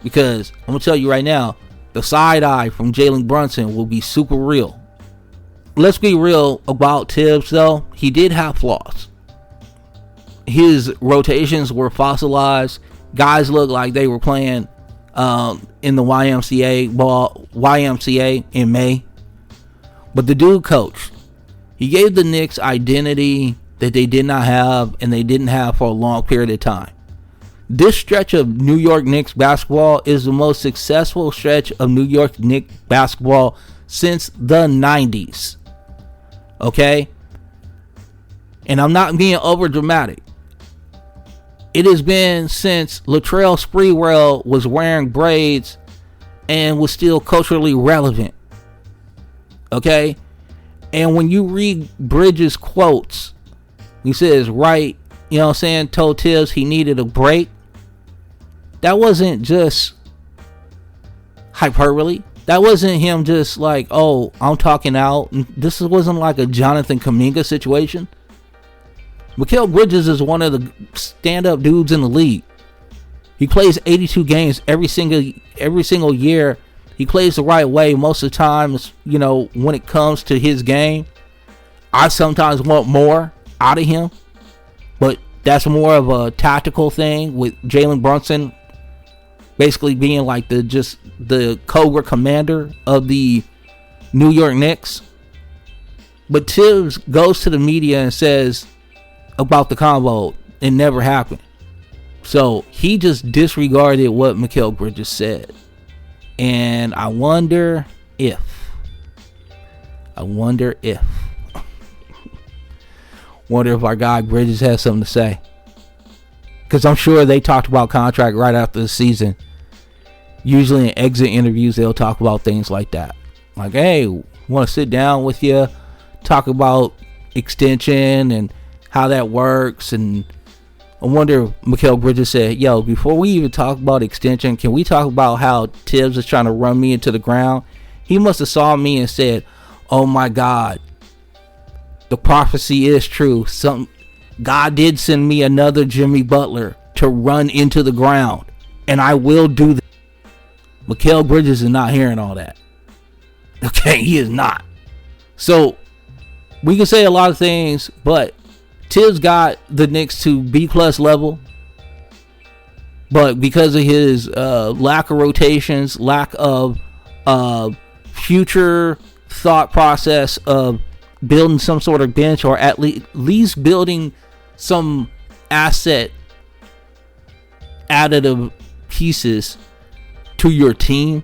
Because I'm gonna tell you right now, the side eye from Jalen Brunson will be super real. Let's be real about Tibbs though. He did have flaws. His rotations were fossilized. Guys looked like they were playing in the YMCA in May. But the dude coached. He gave the Knicks identity that they did not have and they didn't have for a long period of time. This stretch of New York Knicks basketball is the most successful stretch of New York Knicks basketball since the 90s. Okay? And I'm not being over dramatic. It has been since Latrell Sprewell was wearing braids and was still culturally relevant. Okay? And when you read Bridges' quotes, he says, right, you know what I'm saying, told Tibbs he needed a break. That wasn't just hyperbole. That wasn't him just like, oh, I'm talking out. This wasn't like a Jonathan Kuminga situation. Mikal Bridges is one of the stand-up dudes in the league. He plays 82 games every single year. He plays the right way most of the time. You know, when it comes to his game, I sometimes want more out of him, but that's more of a tactical thing with Jalen Brunson basically being like the Cobra commander of the New York Knicks. But Tibbs goes to the media and says about the combo, it never happened. So he just disregarded what Mikal Bridges said. And I wonder if our guy Bridges has something to say. Because I'm sure they talked about contract right after the season. Usually in exit interviews, they'll talk about things like that. Like, hey, want to sit down with you, talk about extension and how that works. And I wonder if Mikal Bridges said, yo, before we even talk about extension, can we talk about how Tibbs is trying to run me into the ground? He must have saw me and said, oh my God, the prophecy is true. God did send me another Jimmy Butler to run into the ground, and I will do that. Mikal Bridges is not hearing all that. Okay, he is not. So we can say a lot of things, but Tibbs got the Knicks to B+ level. But because of his lack of rotations, lack of future thought process of building some sort of bench, or at least building some asset additive pieces to your team,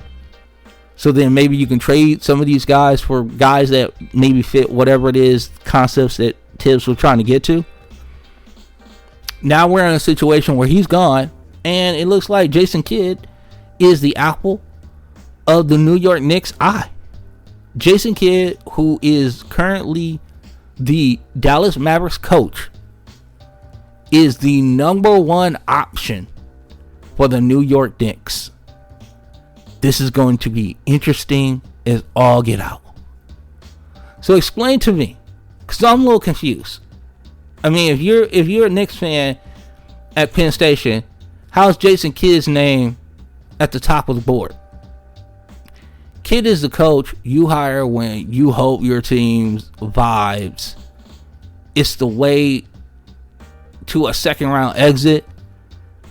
so then maybe you can trade some of these guys for guys that maybe fit whatever it is concepts that Tibbs was trying to get to. Now we're in a situation where he's gone, and it looks like Jason Kidd is the apple of the New York Knicks' eye. Jason Kidd, who is currently the Dallas Mavericks coach, is the number one option for the New York Knicks. This is going to be interesting as all get out. So explain to me, because I'm a little confused. I mean, if you're a Knicks fan at Penn Station, how's Jason Kidd's name at the top of the board? Kidd is the coach you hire when you hope your team's vibes. It's the way to a second round exit,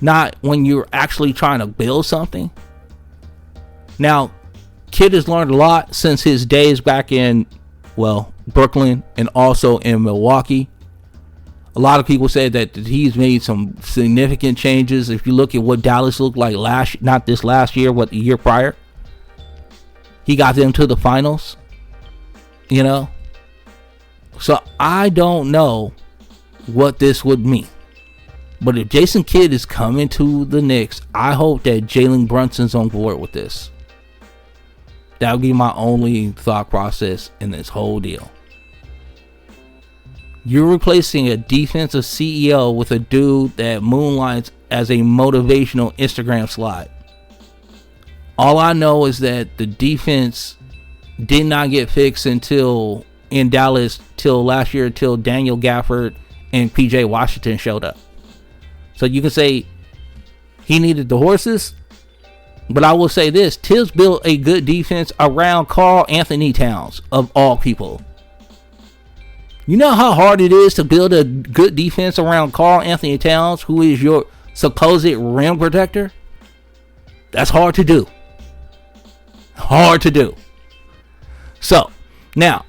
not when you're actually trying to build something. Now, Kidd has learned a lot since his days back in, Brooklyn and also in Milwaukee. A lot of people said that he's made some significant changes. If you look at what Dallas looked like not this last year, but the year prior, he got them to the finals, So I don't know what this would mean. But if Jason Kidd is coming to the Knicks, I hope that Jalen Brunson's on board with this. That would be my only thought process in this whole deal. You're replacing a defensive CEO with a dude that moonlights as a motivational Instagram slide. All I know is that the defense did not get fixed until in Dallas till last year, till Daniel Gafford and PJ Washington showed up. So you can say he needed the horses, but I will say this: Tibbs built a good defense around Karl Anthony Towns, of all people. You know how hard it is to build a good defense around Karl Anthony Towns, who is your supposed rim protector? That's hard to do. Hard to do. So, now,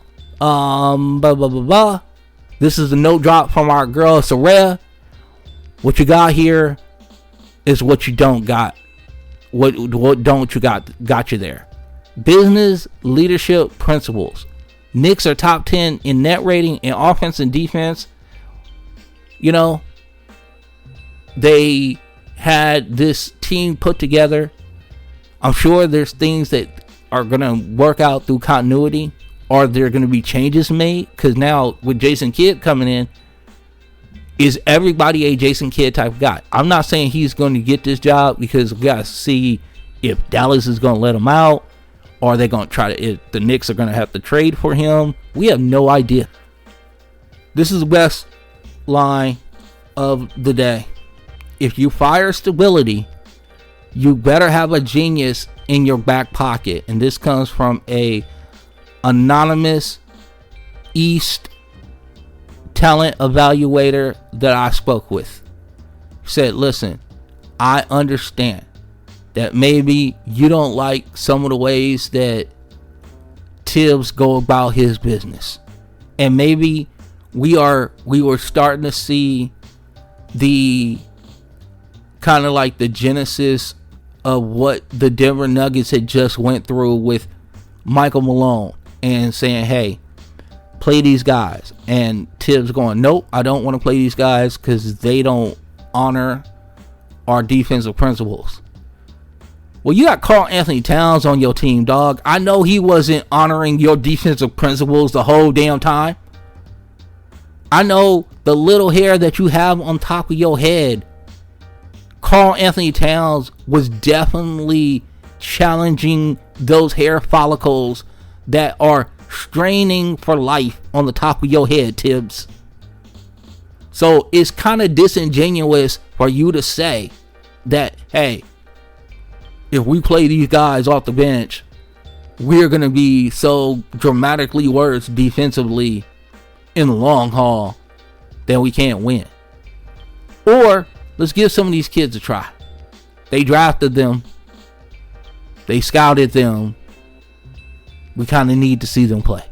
this is a note drop from our girl, Soraya. What you got here is what you don't got. What don't you got you there. Business leadership principles. Knicks are top 10 in net rating in offense and defense. You know, they had this team put together. I'm sure there's things that are going to work out through continuity, or there are going to be changes made. Because now with Jason Kidd coming in, is everybody a Jason Kidd type of guy? I'm not saying he's going to get this job, because we got to see if Dallas is going to let him out. Or are they going to try to, if the Knicks are going to have to trade for him? We have no idea. This is the best line of the day. If you fire stability, you better have a genius in your back pocket. And this comes from a anonymous East talent evaluator that I spoke with. He said, listen, I understand that maybe you don't like some of the ways that Tibbs go about his business. And maybe we were starting to see the kind of like the genesis of what the Denver Nuggets had just went through with Michael Malone and saying, hey, play these guys. And Tibbs going, nope, I don't want to play these guys because they don't honor our defensive principles. Well, you got Karl Anthony Towns on your team, dog. I know he wasn't honoring your defensive principles the whole damn time. I know the little hair that you have on top of your head. Karl Anthony Towns was definitely challenging those hair follicles that are straining for life on the top of your head, Tibbs. So it's kind of disingenuous for you to say that, hey, if we play these guys off the bench, we're going to be so dramatically worse defensively in the long haul that we can't win. Or let's give some of these kids a try. They drafted them. They scouted them. We kind of need to see them play.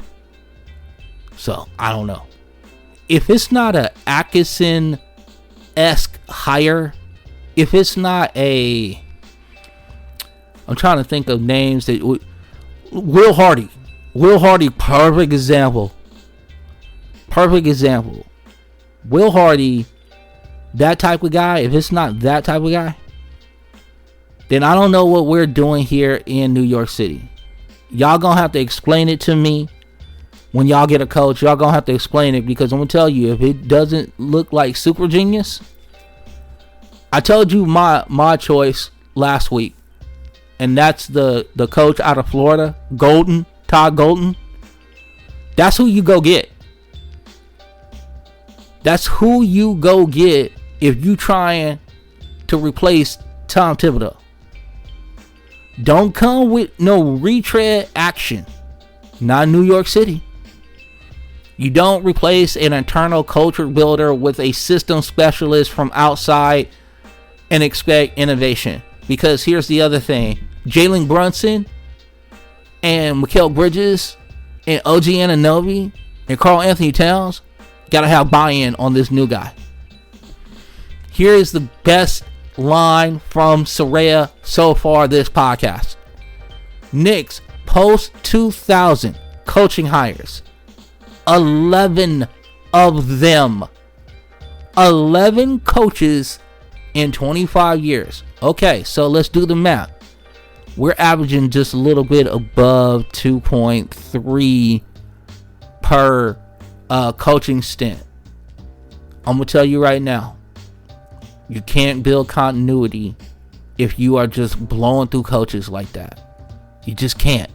So, I don't know. If it's not a Atkinson-esque hire, if it's not a... I'm trying to think of names that... Will Hardy. Will Hardy, perfect example. Perfect example. Will Hardy, that type of guy, if it's not that type of guy, then I don't know what we're doing here in New York City. Y'all gonna have to explain it to me. When y'all get a coach, y'all gonna have to explain it, because I'm gonna tell you, if it doesn't look like super genius, I told you my choice last week, and that's the coach out of Florida, Todd Golden. That's who you go get. That's who you go get if you trying to replace Tom Thibodeau. Don't come with no retread action. Not New York City. You don't replace an internal culture builder with a system specialist from outside and expect innovation. Because here's the other thing. Jalen Brunson and Mikal Bridges and OG Anunoby and Karl Anthony Towns gotta have buy-in on this new guy. Here is the best line from Soraya so far this podcast. Knicks post 2000 coaching hires, 11 of them 11 coaches in 25 years. Okay, so let's do the math. We're averaging just a little bit above 2.3 per coaching stint. I'm going to tell you right now, you can't build continuity if you are just blowing through coaches like that. You just can't.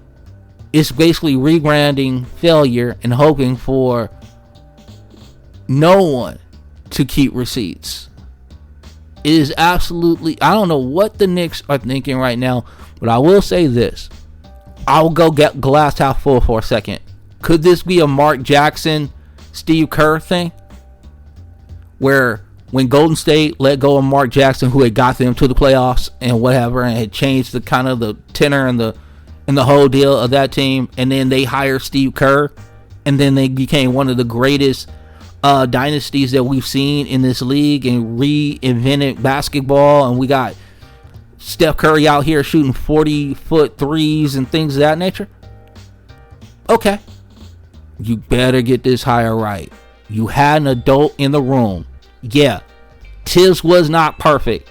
It's basically rebranding failure and hoping for no one to keep receipts. It is absolutely, I don't know what the Knicks are thinking right now, but I will say this. I'll go get glass half full for a second. Could this be a Mark Jackson, Steve Kerr thing? Where when Golden State let go of Mark Jackson, who had got them to the playoffs and whatever, and had changed the kind of the tenor and the whole deal of that team, and then they hired Steve Kerr, and then they became one of the greatest dynasties that we've seen in this league and reinvented basketball, and we got Steph Curry out here shooting 40-foot threes and things of that nature. Okay, you better get this hire right. You had an adult in the room. Yeah, Tibbs was not perfect,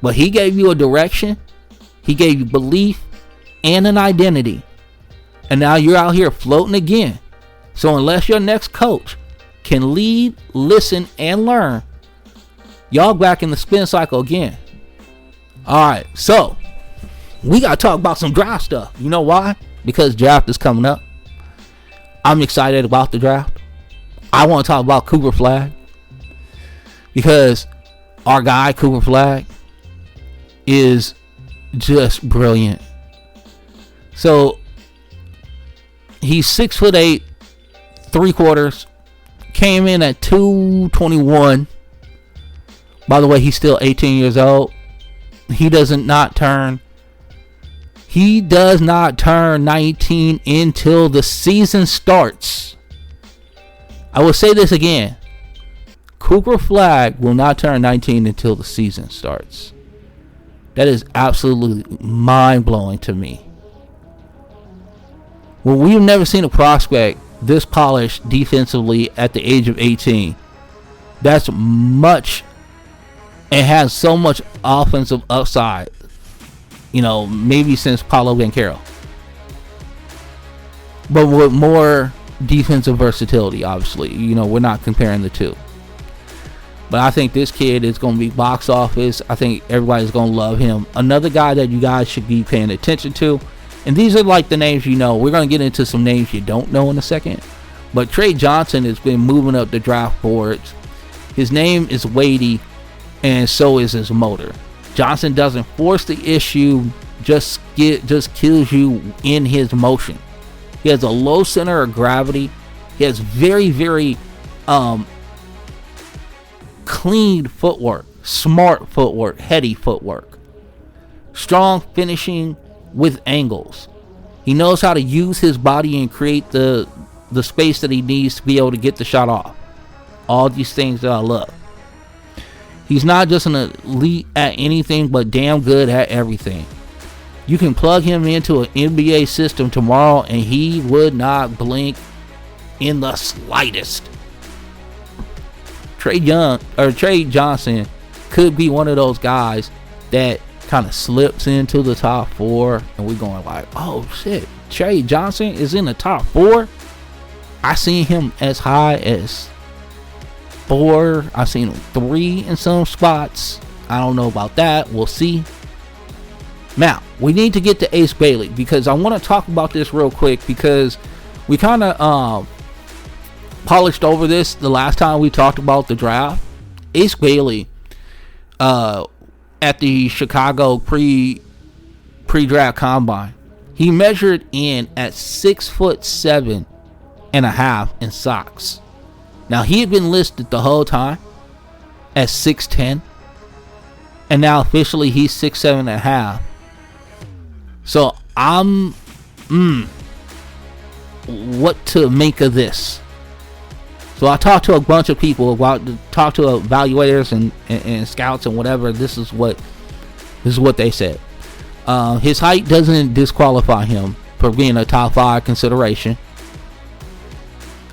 but he gave you a direction, he gave you belief and an identity, and now you're out here floating again. So unless your next coach can lead, listen, and learn, y'all back in the spin cycle again. Alright, so we gotta talk about some draft stuff. You know why? Because draft is coming up. I'm excited about the draft. I want to talk about Cooper Flagg, because our guy Cooper Flagg is just brilliant. So he's 6'8", 3/4, came in at 221. By the way, he's still 18 years old. He does not turn 19 until the season starts. I will say this again. Cooper Flagg will not turn 19 until the season starts. That is absolutely mind-blowing to me. Well, we've never seen a prospect this polished defensively at the age of 18. That's much, and has so much offensive upside. You know, maybe since Paolo Banchero. But with more defensive versatility, obviously. You know, we're not comparing the two. But I think this kid is going to be box office. I think everybody's going to love him. Another guy that you guys should be paying attention to. And these are like the names you know. We're going to get into some names you don't know in a second. But Trey Johnson has been moving up the draft boards. His name is weighty, and so is his motor. Johnson doesn't force the issue, just kills you in his motion. He has a low center of gravity. He has very, very clean footwork, smart footwork, heady footwork, strong finishing with angles. He knows how to use his body and create the space that he needs to be able to get the shot off. All these things that I love. He's not just an elite at anything, but damn good at everything. You can plug him into an NBA system tomorrow and he would not blink in the slightest. Trey Johnson could be one of those guys that kind of slips into the top 4 and we're going like, oh shit, Trey Johnson is in the top 4. I seen him as high as 4. I've seen him 3 in some spots. I don't know about that. We'll see. Now, we need to get to Ace Bailey because I want to talk about this real quick because we kind of polished over this the last time we talked about the draft. Ace Bailey at the Chicago pre-draft combine, he measured in at 6'7.5" in socks. Now, he had been listed the whole time at 6'10", and now officially he's 6'7.5". So I'm what to make of this? So I talked to a bunch of people talked to evaluators and scouts and whatever. This is what they said. His height doesn't disqualify him for being a top 5 consideration.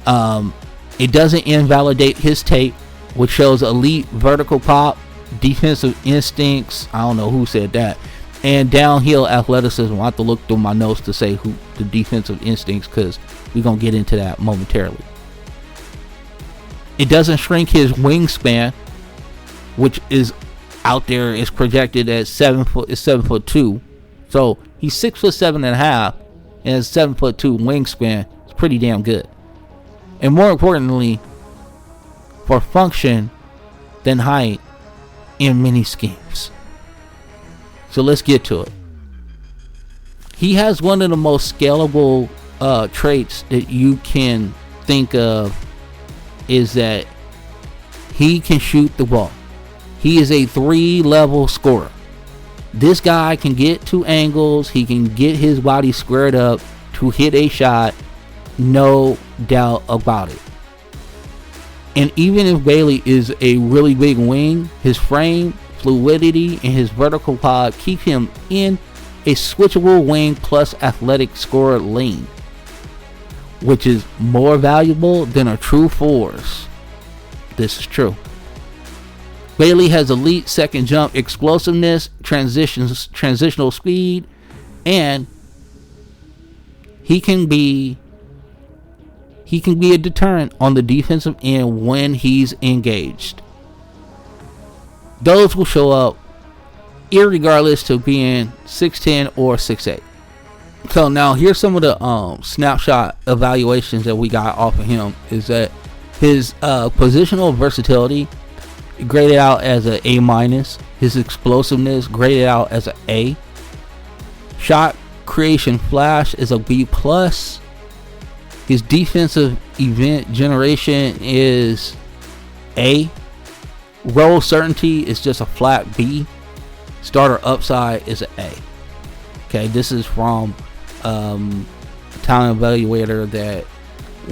It doesn't invalidate his tape. which shows elite vertical pop, defensive instincts. I don't know who said that. And downhill athleticism. I have to look through my notes to say who the defensive instincts, because we're going to get into that momentarily. It doesn't shrink his wingspan, which is out there, is projected at 7 foot. Is 7'2". So he's 6'7.5" and has 7'2" wingspan. It's pretty damn good. And more importantly, for function than height in many schemes. So let's get to it. He has one of the most scalable traits that you can think of, is that he can shoot the ball. He is a 3-level scorer. This guy can get to angles. He can get his body squared up to hit a shot. No doubt about it. And even if Bailey is a really big wing, his frame, fluidity, and his vertical pod keep him in a switchable wing plus athletic scorer lane, which is more valuable than a true force. This is true. Bailey has elite second jump explosiveness, transitional speed, and he can be a deterrent on the defensive end when he's engaged. Those will show up irregardless to being 6'10" or 6'8". So now here's some of the snapshot evaluations that we got off of him. Is that his positional versatility graded out as an A-. His explosiveness graded out as an A. Shot creation flash is a B+. His defensive event generation is A. Roll certainty is just a flat B. Starter upside is an A. Okay, this is from talent evaluator that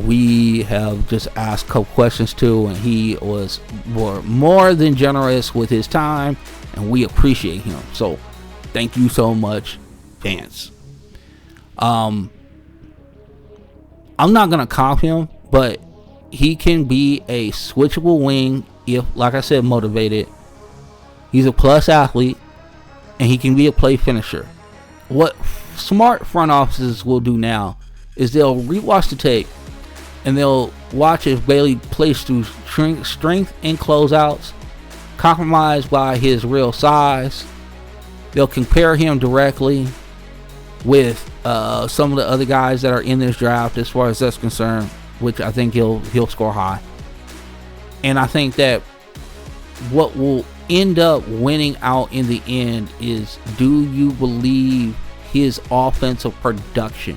we have just asked a couple questions to, and he was more than generous with his time, and we appreciate him. So thank you so much, Vance. I'm not gonna comp him, but he can be a switchable wing if, like I said, motivated. He's a plus athlete, and he can be a play finisher. What smart front offices will do now is they'll rewatch the tape, and they'll watch if Bailey plays through strength and closeouts, compromised by his real size. They'll compare him directly with some of the other guys that are in this draft as far as that's concerned, which I think he'll score high. And I think that what will end up winning out in the end is, do you believe his offensive production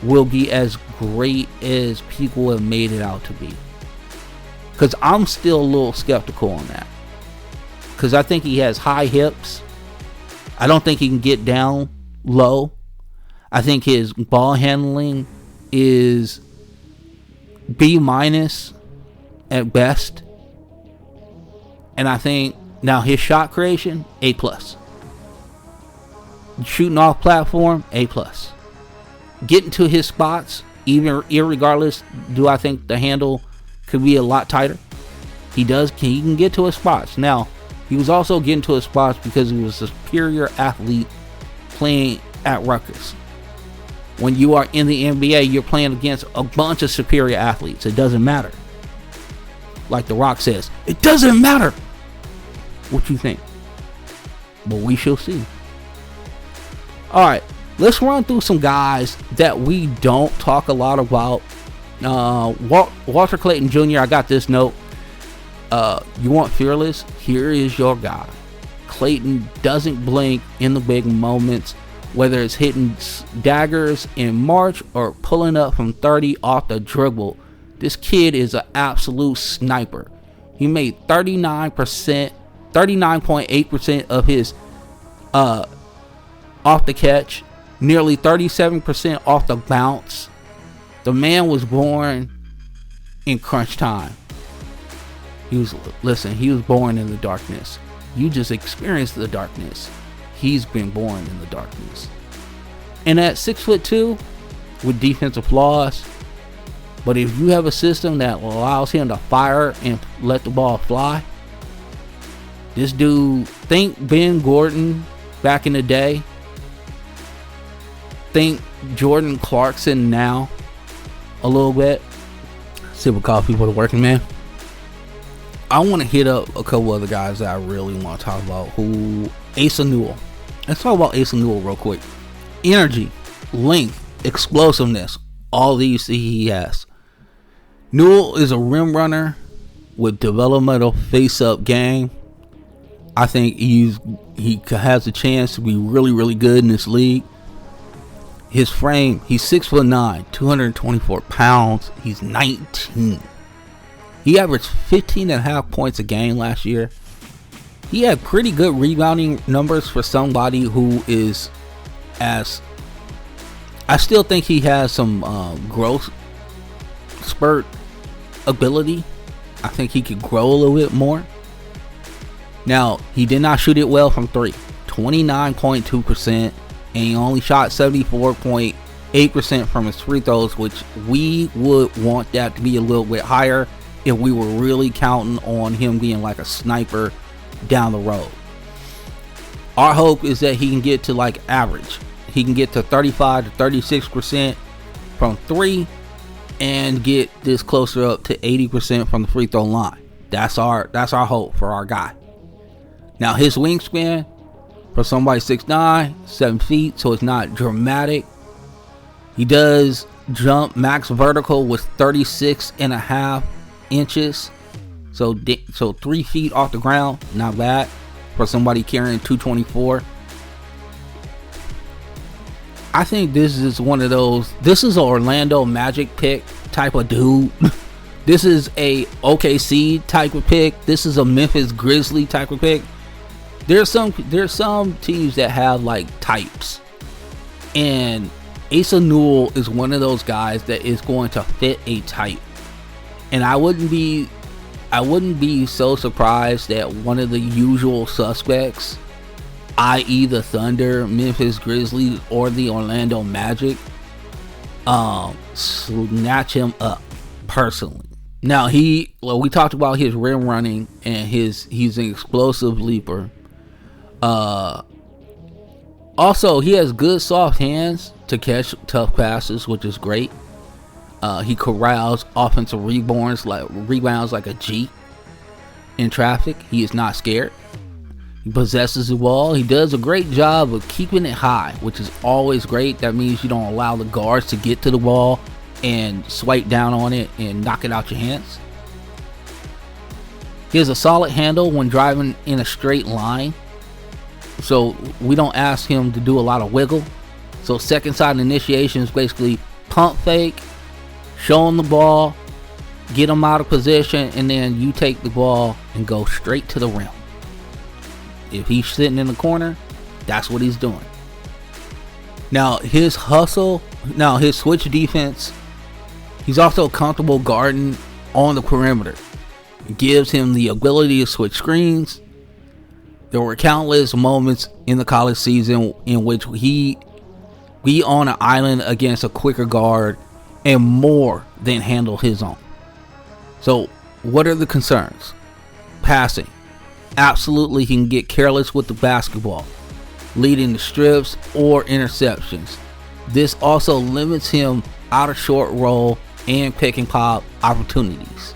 will be as great as people have made it out to be? Because I'm still a little skeptical on that, because I think he has high hips. I don't think he can get down low. I think his ball handling is B- at best. And I think now his shot creation, A+. Shooting off platform, A+. Getting to his spots, even irregardless, do I think the handle could be a lot tighter? He can get to his spots. Now, he was also getting to his spots because he was a superior athlete playing at Rutgers. When you are in the NBA, you're playing against a bunch of superior athletes. It doesn't matter. Like The Rock says, it doesn't matter what you think. But we shall see. Alright, let's run through some guys that we don't talk a lot about. Walter Clayton Jr., I got this note. You want fearless? Here is your guy. Clayton doesn't blink in the big moments, whether it's hitting daggers in March or pulling up from 30 off the dribble. This kid is an absolute sniper. He made 39.8% of his off the catch, nearly 37% off the bounce. The man was born in crunch time. He was born in the darkness. You just experienced the darkness. He's been born in the darkness. And at 6'2", with defensive flaws, But if you have a system that allows him to fire and let the ball fly, this dude, think Ben Gordon back in the day. Think Jordan Clarkson now a little bit. Sip of coffee for the working man. I want to hit up a couple other guys that I really want to talk about. Asa Newell. Let's talk about Asa Newell real quick. Energy, length, explosiveness, all these he has. Newell is a rim runner with developmental face-up game. I think he has a chance to be really, really good in this league. His frame, he's 6'9", 224 pounds. He's 19. He averaged 15.5 points a game last year. He had pretty good rebounding numbers for somebody who is I still think he has some growth spurt ability. I think he could grow a little bit more. Now, he did not shoot it well from 3. 29.2%, and he only shot 74.8% from his free throws, which we would want that to be a little bit higher if we were really counting on him being like a sniper down the road. Our hope is that he can get to like average. He can get to 35 to 36% from 3 and get this closer up to 80% from the free throw line. That's our hope for our guy. Now, his wingspan for somebody 6'9", 7 feet, so it's not dramatic. He does jump max vertical with 36.5 inches. So 3 feet off the ground, not bad for somebody carrying 224. I think this is one of those. This is an Orlando Magic pick type of dude. This is a OKC type of pick. This is a Memphis Grizzly type of pick. There's some teams that have like types, and Asa Newell is one of those guys that is going to fit a type. And I wouldn't be so surprised that one of the usual suspects, i.e. the Thunder, Memphis Grizzlies, or the Orlando Magic, snatch him up personally. Now, we talked about his rim running and he's an explosive leaper. Also, he has good soft hands to catch tough passes, which is great. He corrals offensive rebounds like a G in traffic. He is not scared. He possesses the ball. He does a great job of keeping it high, which is always great. That means you don't allow the guards to get to the ball and swipe down on it and knock it out your hands. He has a solid handle when driving in a straight line, so we don't ask him to do a lot of wiggle. So second side initiation is basically pump fake, show him the ball, get him out of position, and then you take the ball and go straight to the rim. If he's sitting in the corner, that's what he's doing. Now, his switch defense, he's also comfortable guarding on the perimeter. It gives him the ability to switch screens. There were countless moments in the college season in which he be on an island against a quicker guard and more than handle his own. So, what are the concerns? Passing. Absolutely, he can get careless with the basketball, leading to strips or interceptions. This also limits him out of short roll and pick and pop opportunities,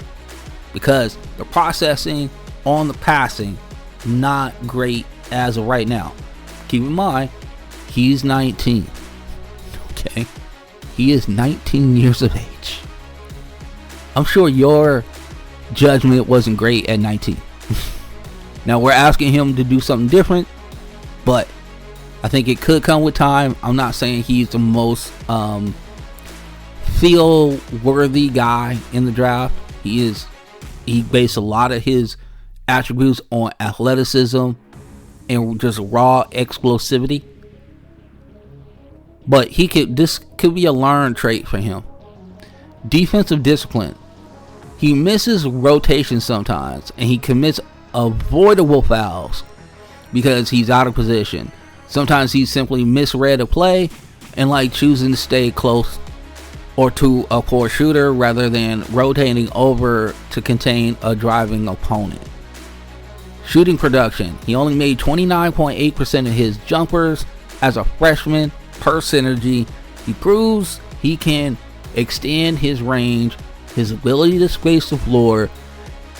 because the processing on the passing, not great as of right now. Keep in mind, he's 19. Okay? He is 19 years of age. I'm sure your judgment wasn't great at 19. Now, we're asking him to do something different, but I think it could come with time. I'm not saying he's the most feel-worthy guy in the draft. He based a lot of his attributes on athleticism and just raw explosivity. But this could be a learned trait for him. Defensive discipline. He misses rotation sometimes, and he commits avoidable fouls because he's out of position. Sometimes he simply misread a play and choosing to stay close or to a poor shooter rather than rotating over to contain a driving opponent. Shooting production. He only made 29.8% of his jumpers as a freshman per synergy. He proves he can extend his range. His ability to space the floor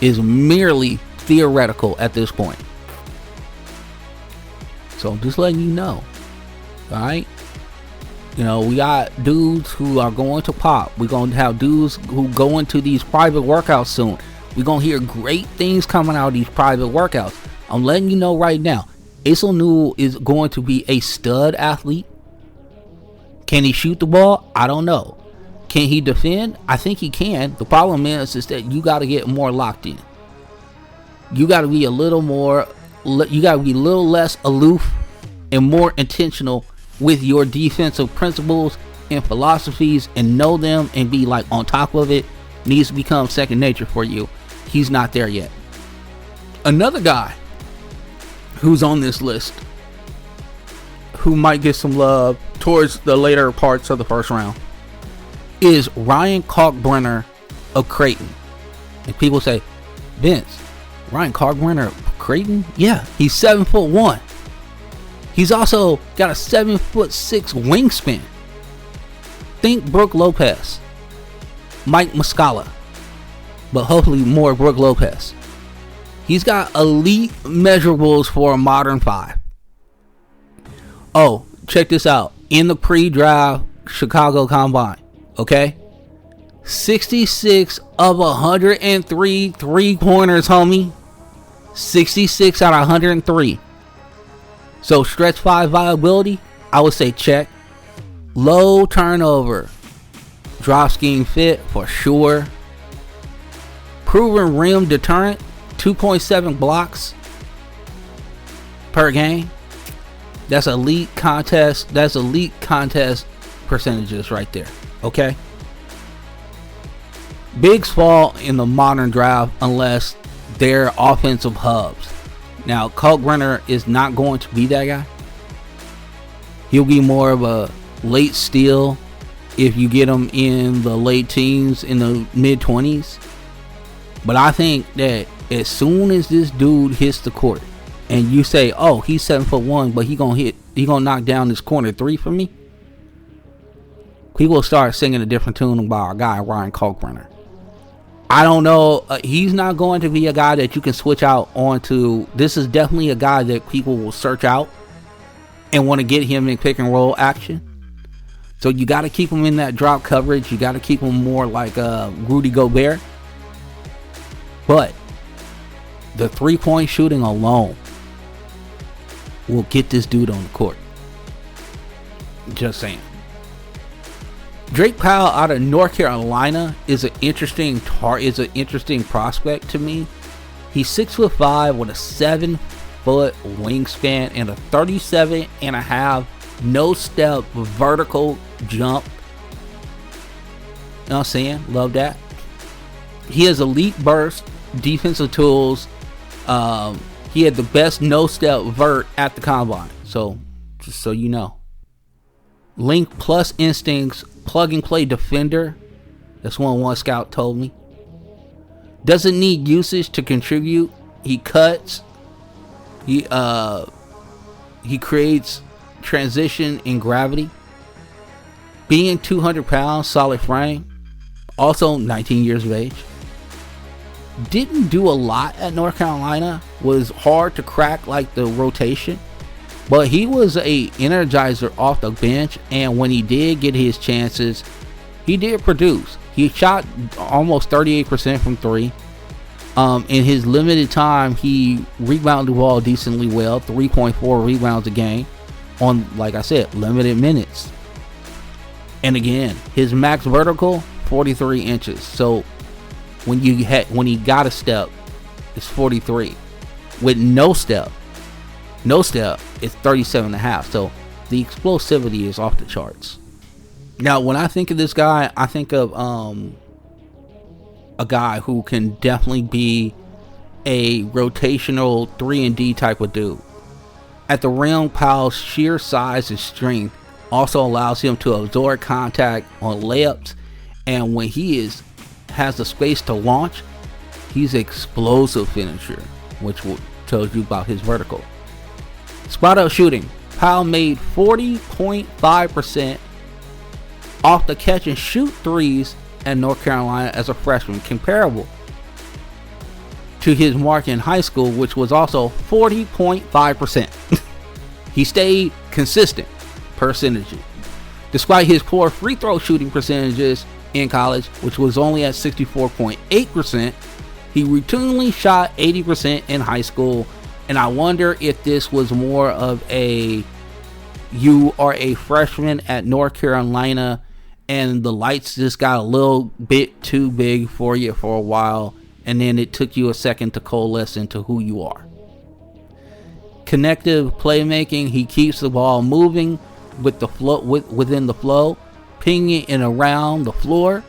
is merely theoretical at this point. So just letting you know. Alright? You know, we got dudes who are going to pop. We're going to have dudes who go into these private workouts soon. We're going to hear great things coming out of these private workouts. I'm letting you know right now. Isel Newell is going to be a stud athlete. Can he shoot the ball? I don't know. Can he defend? I think he can. The problem is that you got to get more locked in. You got to be a little more, you got to be a little less aloof and more intentional with your defensive principles and philosophies, and know them and be like on top of it. Needs to become second nature for you. He's not there yet. Another guy who's on this list who might get some love towards the later parts of the first round is Ryan Kalkbrenner of Creighton. And people say, Vince, Ryan Kalkbrenner of Creighton? Yeah, he's 7'1". He's also got a 7'6" wingspan. Think Brook Lopez, Mike Muscala, but hopefully more Brook Lopez. He's got elite measurables for a modern five. Oh, check this out. In the pre-draft Chicago Combine, okay? 66 of 103 three-pointers, homie. 66 out of 103. So stretch five viability, I would say check. Low turnover. Drop scheme fit for sure. Proven rim deterrent. 2.7 blocks per game. That's elite contest. That's elite contest percentages right there. Okay. Bigs fall in the modern draft unless they're offensive hubs. Now, Kalkbrenner is not going to be that guy. He'll be more of a late steal if you get him in the late teens, in the mid 20s. But I think that as soon as this dude hits the court and you say, oh, he's 7'1", but he gonna knock down this corner three for me, people start singing a different tune about our guy Ryan Kalkbrenner. I don't know. He's not going to be a guy that you can switch out onto. This is definitely a guy that people will search out and want to get him in pick and roll action. So you got to keep him in that drop coverage. You got to keep him more like Rudy Gobert. But the 3-point shooting alone will get this dude on the court. Just saying. Drake Powell out of North Carolina is an interesting prospect to me. He's 6'5" with a 7-foot wingspan and a 37.5 no step vertical jump. You know what I'm saying? Love that. He has elite burst, defensive tools. He had the best no step vert at the combine. So just so you know. Length plus instincts, plug and play defender. That's what one scout told me. Doesn't need usage to contribute. He cuts. He creates transition in gravity. Being 200 pounds, solid frame. Also 19 years of age. Didn't do a lot at North Carolina. Was hard to crack like the rotation. But he was a energizer off the bench, and when he did get his chances, he did produce. He shot almost 38% from three. In his limited time, he rebounded the ball decently well, 3.4 rebounds a game on, like I said, limited minutes. And again, his max vertical, 43 inches. So when he got a step, it's 43. With no step is 37.5. So the explosivity is off the charts. Now, when I think of this guy, I think of a guy who can definitely be a rotational 3-and-D type of dude. At the rim, Powell's sheer size and strength also allows him to absorb contact on layups And when has the space to launch, he's an explosive finisher, which tells you about his vertical. Spot up shooting. Powell made 40.5% off the catch and shoot threes at North Carolina as a freshman, comparable to his mark in high school, which was also 40.5%. He stayed consistent percentages. Despite his poor free throw shooting percentages in college, which was only at 64.8%, he routinely shot 80% in high school. And I wonder if this was more of you are a freshman at North Carolina and the lights just got a little bit too big for you for a while, and then it took you a second to coalesce into who you are. Connective playmaking. He keeps the ball moving with the flow, within the flow, pinging it around the floor,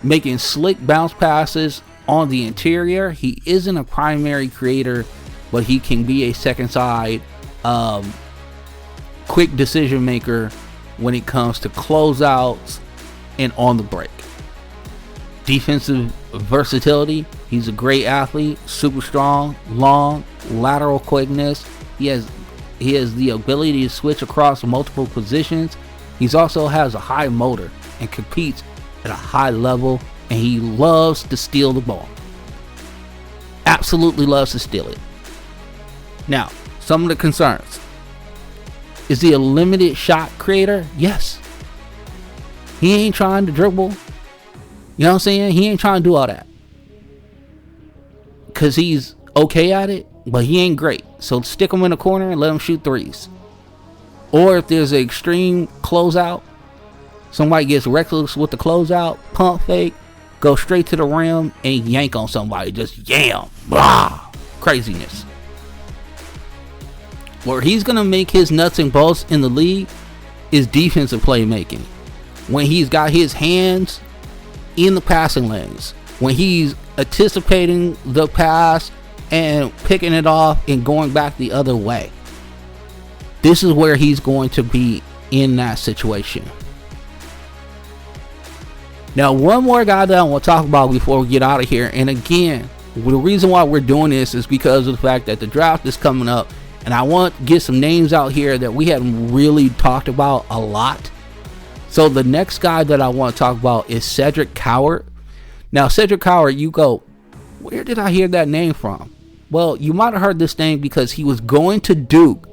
making slick bounce passes on the interior. He isn't a primary creator, but he can be a second side quick decision maker when it comes to closeouts and on the break. Defensive versatility. He's a great athlete, super strong, long, lateral quickness. He has the ability to switch across multiple positions. He also has a high motor and competes at a high level, and he loves to steal the ball. Absolutely loves to steal it. Now, some of the concerns. Is he a limited shot creator? Yes. He ain't trying to dribble. You know what I'm saying? He ain't trying to do all that. Because he's okay at it, but he ain't great. So stick him in the corner and let him shoot threes. Or if there's an extreme closeout, somebody gets reckless with the closeout, pump fake, go straight to the rim and yank on somebody. Just yam. Blah. Craziness. Where he's going to make his nuts and bolts in the league is defensive playmaking. When he's got his hands in the passing lanes, when he's anticipating the pass and picking it off and going back the other way. This is where he's going to be in that situation. Now, one more guy that I want to talk about before we get out of here. And again, the reason why we're doing this is because of the fact that the draft is coming up. And I want to get some names out here that we haven't really talked about a lot. So the next guy that I want to talk about is Cedric Coward. Now, Cedric Coward, you go, where did I hear that name from? Well, you might have heard this name because he was going to Duke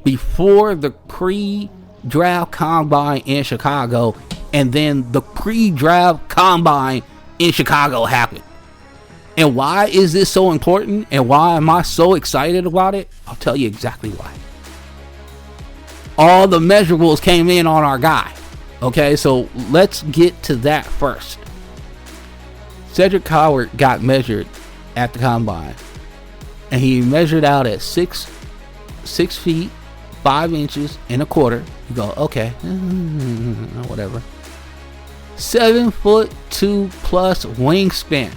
before the pre-draft combine in Chicago. And then the pre-draft combine in Chicago happened. And why is this so important? And why am I so excited about it? I'll tell you exactly why. All the measurables came in on our guy. Okay, so let's get to that first. Cedric Coward got measured at the combine. And he measured out at 6 feet, 5 inches and a quarter. You go, okay, whatever. 7'2" plus wingspan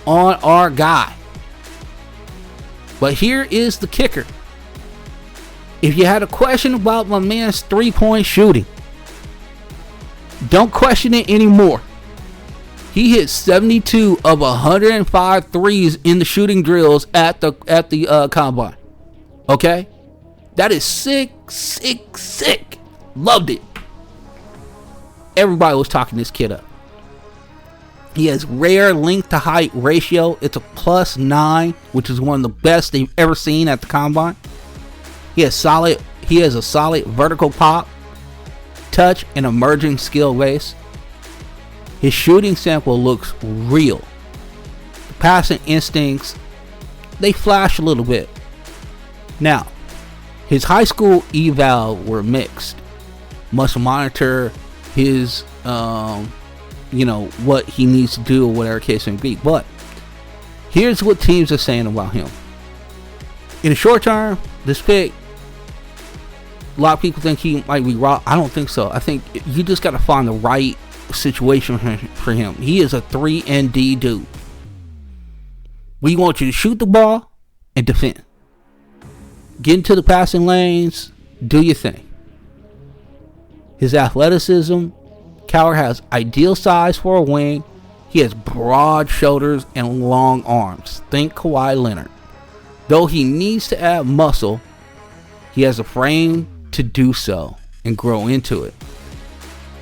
on our guy. But here is the kicker. If you had a question about my man's 3-point shooting, don't question it anymore. He hit 72 of 105 threes in the shooting drills at the combine. Okay? That is sick. Loved it. Everybody was talking this kid up. He has rare length to height ratio. It's a +9, which is one of the best they've ever seen at the combine. He has a solid vertical pop, touch, and emerging skill base. His shooting sample looks real. The passing instincts, they flash a little bit. Now, his high school eval were mixed. Must monitor his what he needs to do or whatever case may be. But here's what teams are saying about him. In the short term, this pick, a lot of people think he might be raw. I don't think so. I think you just got to find the right situation for him. He is a 3-and-D dude. We want you to shoot the ball and defend. Get into the passing lanes. Do your thing. His athleticism Coward has ideal size for a wing. He has broad shoulders and long arms. Think Kawhi Leonard. Though he needs to add muscle, he has a frame to do so and grow into it.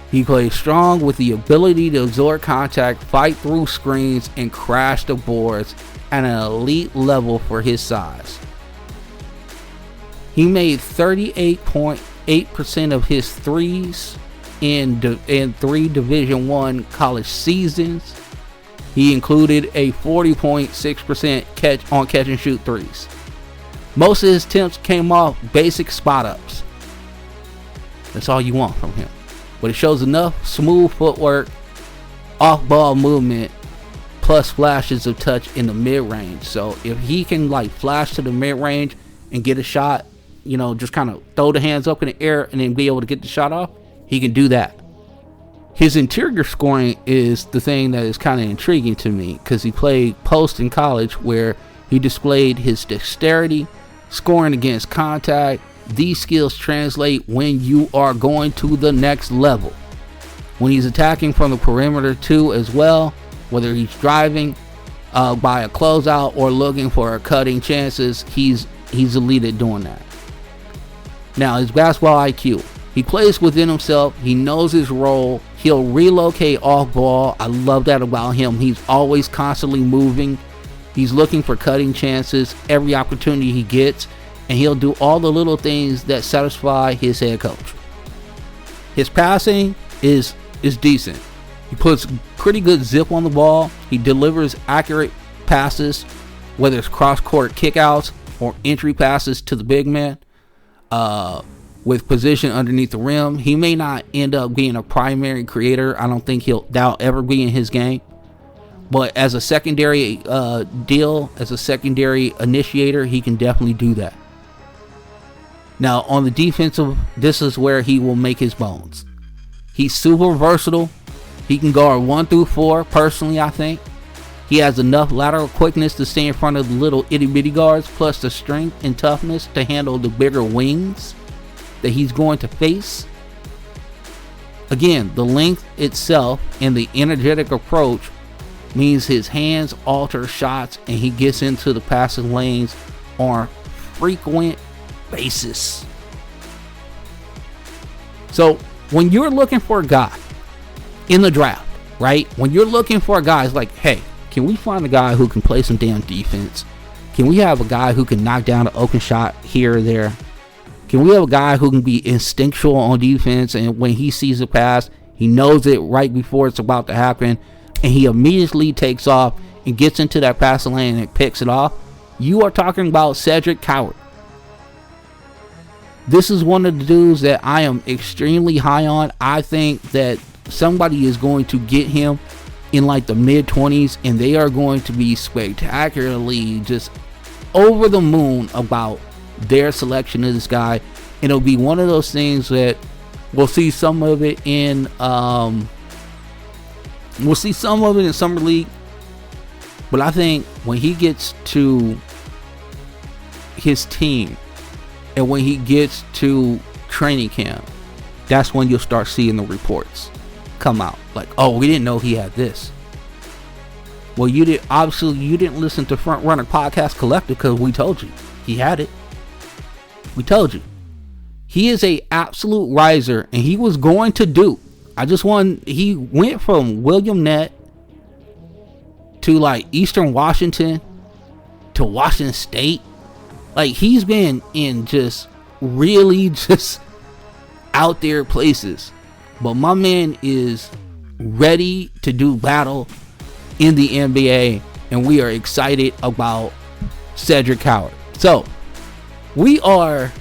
He plays strong with the ability to absorb contact, fight through screens, and crash the boards at an elite level for his size. He made 38.8% of his threes in 3 Division I college seasons. He included a 40.6% catch and shoot threes. Most of his attempts came off basic spot ups. That's all you want from him. But it shows enough smooth footwork, off ball movement, plus flashes of touch in the mid range. So if he can like flash to the mid range and get a shot, just kind of throw the hands up in the air and then be able to get the shot off, he can do that. His interior scoring is the thing that is kind of intriguing to me, because he played post in college where he displayed his dexterity, scoring against contact. These skills translate when you are going to the next level. When he's attacking from the perimeter too as well, whether he's driving by a closeout or looking for cutting chances, he's elite at doing that. Now, his basketball IQ. He plays within himself. He knows his role. He'll relocate off ball. I love that about him. He's always constantly moving. He's looking for cutting chances every opportunity he gets, and he'll do all the little things that satisfy his head coach. His passing is decent. He puts pretty good zip on the ball. He delivers accurate passes, whether it's cross-court kickouts or entry passes to the big man. With position underneath the rim. He may not end up being a primary creator. I don't think that'll ever be in his game. But as a secondary as a secondary initiator, he can definitely do that. Now, on the defensive, this is where he will make his bones. He's super versatile. He can guard 1 through 4, personally, I think. He has enough lateral quickness to stay in front of the little itty-bitty guards, plus the strength and toughness to handle the bigger wings that he's going to face. Again, the length itself and the energetic approach means his hands alter shots and he gets into the passing lanes on a frequent basis. So when you're looking for a guy in the draft, right? When you're looking for a guy, it's like, hey, can we find a guy who can play some damn defense? Can we have a guy who can knock down an open shot here or there? Can we have a guy who can be instinctual on defense, and when he sees a pass, he knows it right before it's about to happen, and he immediately takes off and gets into that passing lane and picks it off? You are talking about Cedric Coward. This is one of the dudes that I am extremely high on. I think that somebody is going to get him in like the mid-20s, and they are going to be spectacularly just over the moon about their selection of this guy. And it'll be one of those things that we'll see some of it in Summer League, but I think when he gets to his team and when he gets to training camp, that's when you'll start seeing the reports come out like, oh, we didn't know he had this. Well, you didn't listen to Front Runner Podcast Collective, because we told you he had it. We told you. He is a absolute riser, and he was going to do. He went from William Nett to like Eastern Washington to Washington State. Like, he's been in just really just out there places. But my man is ready to do battle in the NBA, and we are excited about Cedric Coward. So, we are,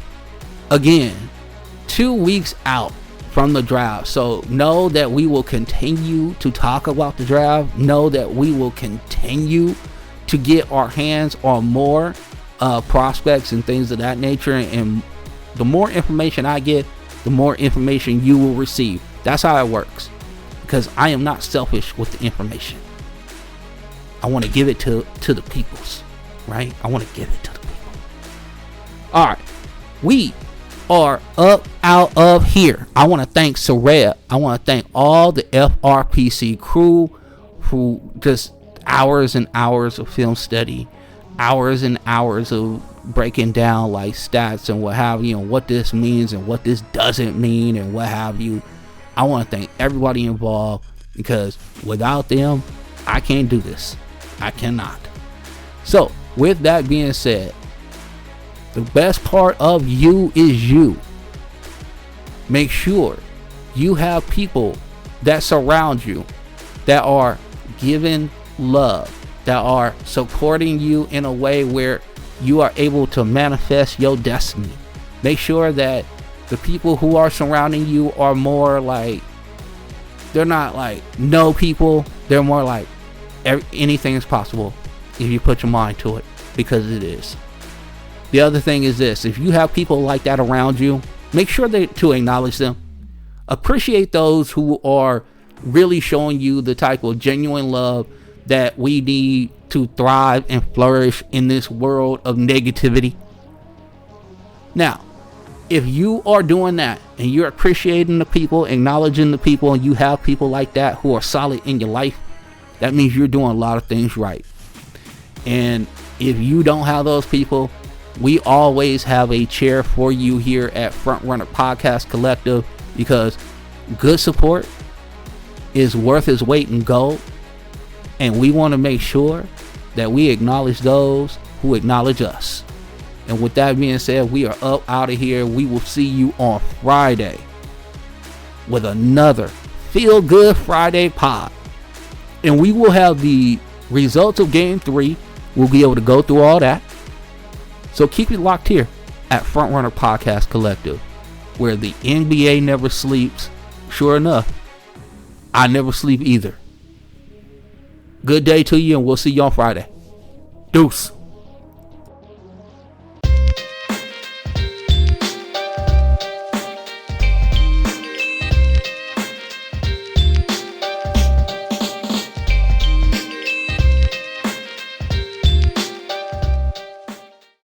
again, 2 weeks out from the draft. So know that we will continue to talk about the draft. Know that we will continue to get our hands on more prospects and things of that nature. And the more information I get, the more information you will receive. That's how it works. Because I am not selfish with the information. I want to give it to the peoples, right? I want to give it to the people. All right, we are up out of here. I want to thank Soraya. I want to thank all the FRPC crew who just hours and hours of film study, hours and hours of breaking down like stats and what have you, and what this means and what this doesn't mean and what have you. I want to thank everybody involved, because without them, I can't do this. I cannot. So with that being said, the best part of you is you. Make sure you have people that surround you, that are giving love, that are supporting you in a way where you are able to manifest your destiny. Make sure that the people who are surrounding you are more like, they're not like no people. They're more like anything is possible if you put your mind to it, because it is. The other thing is this: if you have people like that around you, make sure to acknowledge them. Appreciate those who are really showing you the type of genuine love that we need to thrive and flourish in this world of negativity. Now, if you are doing that and you're appreciating the people, acknowledging the people, and you have people like that who are solid in your life, that means you're doing a lot of things right. And if you don't have those people, we always have a chair for you here at Frontrunner Podcast Collective, because good support is worth its weight in gold. And we want to make sure that we acknowledge those who acknowledge us. And with that being said, we are up out of here. We will see you on Friday with another Feel Good Friday pod. And we will have the results of Game 3. We'll be able to go through all that. So keep it locked here at Frontrunner Podcast Collective, where the NBA never sleeps. Sure enough, I never sleep either. Good day to you, and we'll see you on Friday. Deuce.